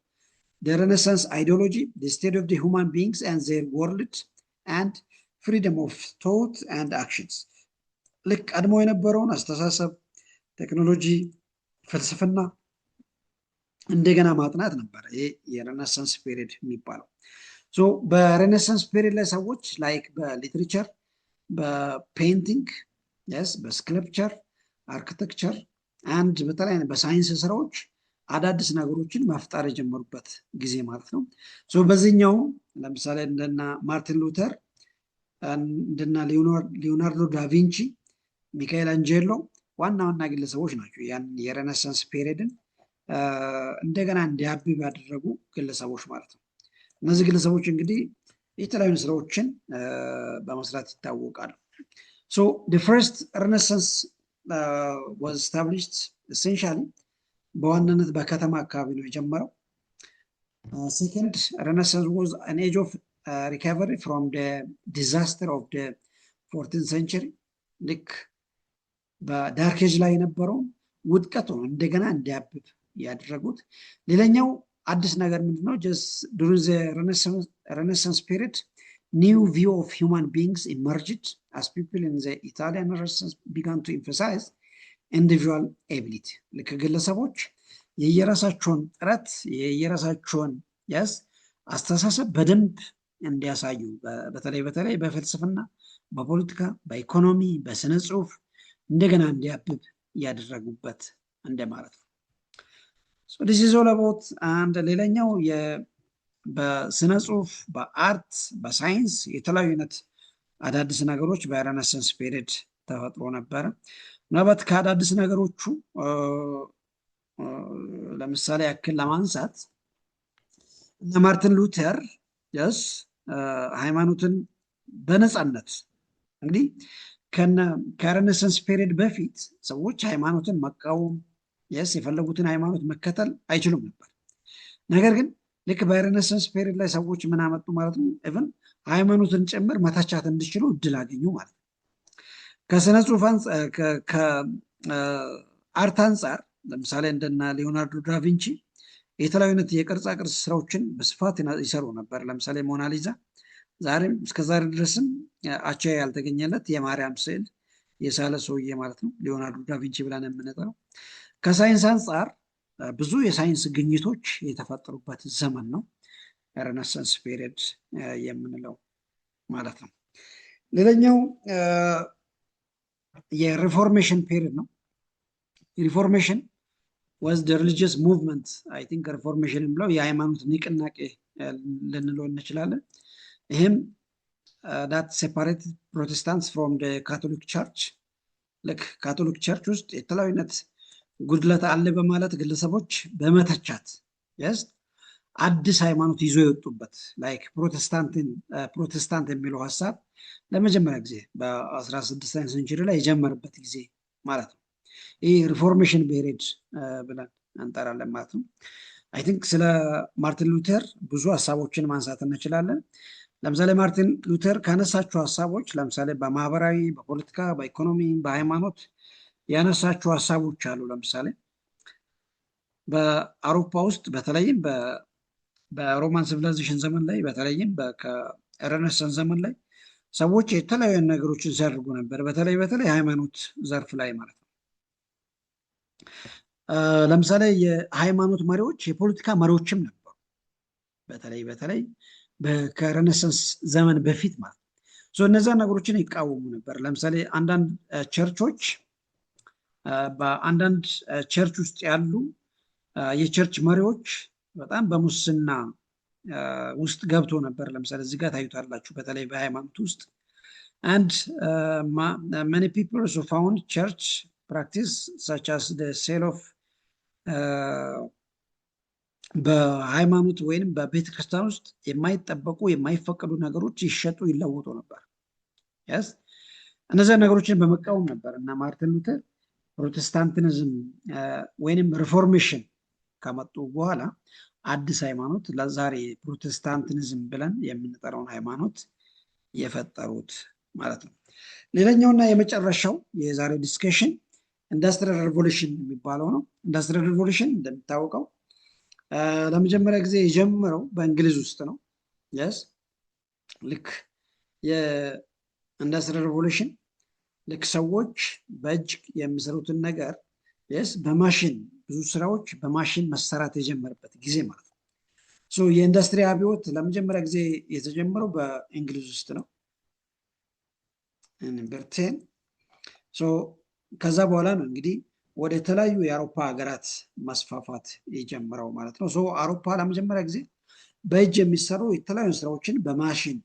the Renaissance ideology, the state of the human beings and their world and freedom of thought and actions ልክ ቀድሞ የነበረውን አስተሳሰብ፣ ቴክኖሎጂ፣ ፍልስፍና እንደገና ማጥናት ነበር ይሄ የሬኔሳንስ ፔሪድ የሚባለው። በሬኔሳንስ ፔሪድ ላይ ሰዎች ላይክ በሊትሬቸር፣ በፔይንቲንግ፣ በስክልፕቸር፣ አርኪቴክቸር አንድ በተለይ በሳይንስ ስራዎች አዳዲስ ነገሮችን መፍጠር የጀመሩበት ጊዜ ማለት ነው። በዚህኛው ለምሳሌ እንደና ማርቲን ሉተር፣ እንደና ሊዮናርዶ ዳቪንቺ፣ ሚካኤል አንጀሎ ዋና ዋና ግለሰቦች ናቸው ያን የሬኔሳንስ ፔሪድን እንደገና እንዲያብብ ያደረጉ ግለሰቦች ማለት ነው። እነዚህ ግለሰቦች እንግዲህ የተለያዩ ስራዎችን በመስራት ይታወቃሉ። the first Renaissance was established essentially በዋናነት በከተማ አካባቢ ነው የጀመረው። second Renaissance was an age of recovery from the disaster of the 14th century ልክ በዳርክ ኤጅ ላይ የነበረው ውድቀት ነው እንደገና እንዲያብብ ያደረጉት። ሌላኛው አዲስ ነገር ምንድነው? just during the Renaissance period new view of human beings emerged as people in the Italian Renaissance began to emphasize ኢንዲቪጁዋል ኤቢሊቲ ልክ ግለሰቦች የየራሳቸውን ጥረት የየራሳቸውን አስተሳሰብ በደንብ እንዲያሳዩ በተለይ በፍልስፍና፣ በፖለቲካ፣ በኢኮኖሚ፣ በስነ ጽሁፍ እንደገና እንዲያብብ ያደረጉበት እንደማለት ነው። this is all about and ሌላኛው በስነ ጽሁፍ፣ በአርት፣ በሳይንስ የተለያዩ አይነት አዳዲስ ነገሮች በሬኔሳንስ ፔሪድ ተፈጥሮ ነበረ። ምናልባት ከአዳዲስ ነገሮቹ ለምሳሌ ያክል ለማንሳት እነ ማርቲን ሉተር ሃይማኖትን በነፃነት እንግዲህ ከሬኔሳንስ ፔሪድ በፊት ሰዎች ሃይማኖትን መቃወም የፈለጉትን ሃይማኖት መከተል አይችሉም ነበር። ነገር ግን ልክ በሬኔሳንስ ፔሪድ ላይ ሰዎች ምን አመጡ ማለት ነው? ኢቭን ሃይማኖትን ጭምር መተቻት እንዲችሉ እድል አገኙ ማለት ነው። ከስነ ጽሁፍ ከአርት አንጻር ለምሳሌ እንደና ሊዮናርዶ ዳቪንቺ የተለያዩ አይነት የቅርጻ ቅርጽ ስራዎችን በስፋት ይሰሩ ነበር። ለምሳሌ ሞናሊዛ ዛሬም እስከዛሬ ድረስም አቻ ያልተገኘለት የማርያም ስዕል የሳለ ሰውዬ ማለት ነው ሊዮናርዶ ዳቪንቺ ብለን የምንጠራው። ከሳይንስ አንጻር ብዙ የሳይንስ ግኝቶች የተፈጠሩበት ዘመን ነው ሬኔሳንስ ፔሪድ የምንለው ማለት ነው። ሌላኛው የሪፎርሜሽን ፔሪድ ነው። ሪፎርሜሽን was the religious movement I think ሪፎርሜሽን ብለው የሃይማኖት ንቅናቄ ልንለው እንችላለን። ይህም that separated Protestants from the Catholic Church ልክ ካቶሊክ ቸርች ውስጥ የተለያዩ አይነት ጉድለት አለ በማለት ግለሰቦች በመተቻት አዲስ ሃይማኖት ይዞ የወጡበት ላይክ ፕሮቴስታንት የሚለው ሀሳብ ለመጀመሪያ ጊዜ በ16ኛ ሴንቸሪ ላይ የጀመረበት ጊዜ ማለት ነው። ይህ ሪፎርሜሽን ፔሪድ ብለን እንጠራለን ማለት ነው። አይ ቲንክ ስለ ማርቲን ሉተር ብዙ ሀሳቦችን ማንሳት እንችላለን። ለምሳሌ ማርቲን ሉተር ካነሳቸው ሀሳቦች ለምሳሌ በማህበራዊ፣ በፖለቲካ፣ በኢኮኖሚ፣ በሃይማኖት ያነሳቸው ሀሳቦች አሉ። ለምሳሌ በአውሮፓ ውስጥ በተለይም በሮማን ሲቪላይዜሽን ዘመን ላይ በተለይም ከሬኔሳንስ ዘመን ላይ ሰዎች የተለያዩ ነገሮችን ሲያደርጉ ነበር። በተለይ ሃይማኖት ዘርፍ ላይ ማለት ነው። ለምሳሌ የሃይማኖት መሪዎች የፖለቲካ መሪዎችም ነበሩ። በተለይ ከሬኔሳንስ ዘመን በፊት ማለት ነው። እነዛ ነገሮችን ይቃወሙ ነበር። ለምሳሌ አንዳንድ ቸርቾች በአንዳንድ ቸርች ውስጥ ያሉ የቸርች መሪዎች በጣም በሙስና ውስጥ ገብቶ ነበር። ለምሳሌ እዚህ ጋር ታዩታላችሁ። በተለይ በሃይማኖት ውስጥ and many people who found church practice such as the sale of በሃይማኖት ወይንም በቤተክርስቲያን ውስጥ የማይጠበቁ የማይፈቀዱ ነገሮች ይሸጡ ይለወጡ ነበር። yes እነዚህ ነገሮችን በመቃወም ነበር እና ማርቲን ሉተር ፕሮቴስታንቲዝም ወይንም ሪፎርሜሽን ከመጡ በኋላ አዲስ ሃይማኖት ለዛሬ ፕሮቴስታንቲዝም ብለን የምንጠራውን ሃይማኖት የፈጠሩት ማለት ነው። ሌላኛውና የመጨረሻው የዛሬ ዲስከሽን ኢንዱስትሪያል ሪቮሉሽን የሚባለው ነው። ኢንዱስትሪያል ሪቮሉሽን እንደሚታወቀው ለመጀመሪያ ጊዜ የጀመረው በእንግሊዝ ውስጥ ነው። yes ልክ የኢንዱስትሪያል ሪቮሉሽን ልክ ሰዎች በእጅ የሚሰሩትን ነገር yes በማሽን ብዙ ስራዎች በማሽን መሰራት የጀመረበት ጊዜ ማለት ነው። የኢንዱስትሪ አብዮት ለመጀመሪያ ጊዜ የተጀመረው በእንግሊዝ ውስጥ ነው ብሪቴን። ከዛ በኋላ ነው እንግዲህ ወደ ተለያዩ የአውሮፓ ሀገራት መስፋፋት የጀመረው ማለት ነው። አውሮፓ ለመጀመሪያ ጊዜ በእጅ የሚሰሩ የተለያዩ ስራዎችን በማሽን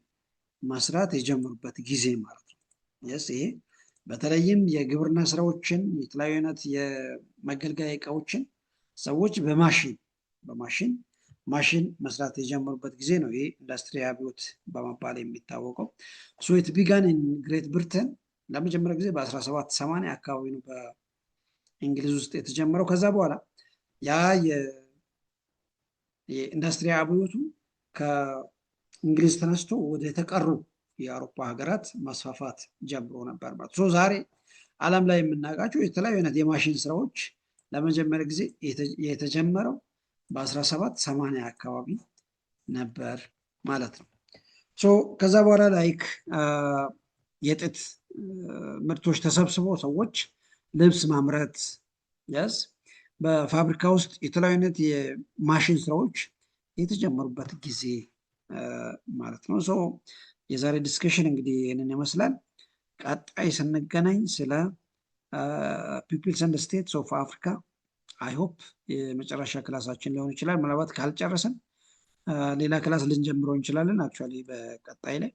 መስራት የጀመሩበት ጊዜ ማለት ነው። yes ይሄ በተለይም የግብርና ስራዎችን የተለያዩ አይነት የመገልገያ እቃዎችን ሰዎች በማሽን መስራት የጀመሩበት ጊዜ ነው። ይሄ ኢንዱስትሪ አብዮት በመባል የሚታወቀው። it began in Great Britain ለመጀመሪያ ጊዜ በ1780 አካባቢ ነው በእንግሊዝ ውስጥ የተጀመረው። ከዛ በኋላ ያ የኢንዱስትሪ አብዮቱ ከእንግሊዝ ተነስቶ ወደ ተቀሩ የአውሮፓ ሀገራት ማስፋፋት ጀምሮ ነበር ማለት ነው። ዛሬ ዓለም ላይ የምናውቃቸው የተለያዩ አይነት የማሽን ስራዎች ለመጀመሪያ ጊዜ የተጀመረው በ1780 አካባቢ ነበር ማለት ነው። ከዛ በኋላ ላይክ የጥጥ ምርቶች ተሰብስበው ሰዎች ልብስ ማምረት yes በፋብሪካ ውስጥ የተለያዩ አይነት የማሽን ስራዎች የተጀመሩበት ጊዜ ማለት ነው። የዛሬ ዲስከሽን እንግዲህ ይህንን ይመስላል። ቀጣይ ስንገናኝ ስለ ፒፕልስ ኤንድ ስቴትስ ኦፍ አፍሪካ አይ ሆፕ የመጨረሻ ክላሳችን ሊሆን ይችላል። ምናልባት ካልጨረስን ሌላ ክላስ ልንጀምረው እንችላለን። አክቹዋሊ በቀጣይ ላይ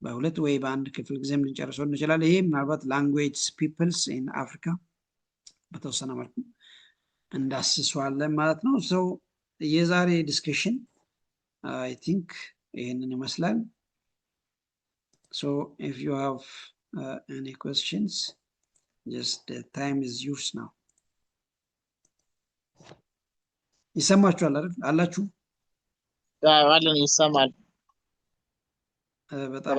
በሁለት ወይ በአንድ ክፍል ጊዜም ልንጨርሰው እንችላለን። ይሄ ምናልባት ላንጉዌጅ ፒፕልስ ኢን አፍሪካ በተወሰነ መልኩ እንዳስሰዋለን ማለት ነው። የዛሬ ዲስከሽን አይ ቲንክ ይህንን ይመስላል። if you have any questions, just the time is yours now. ይሰማችኋል አይደል? አላችሁ? አለን ይሰማል። በጣም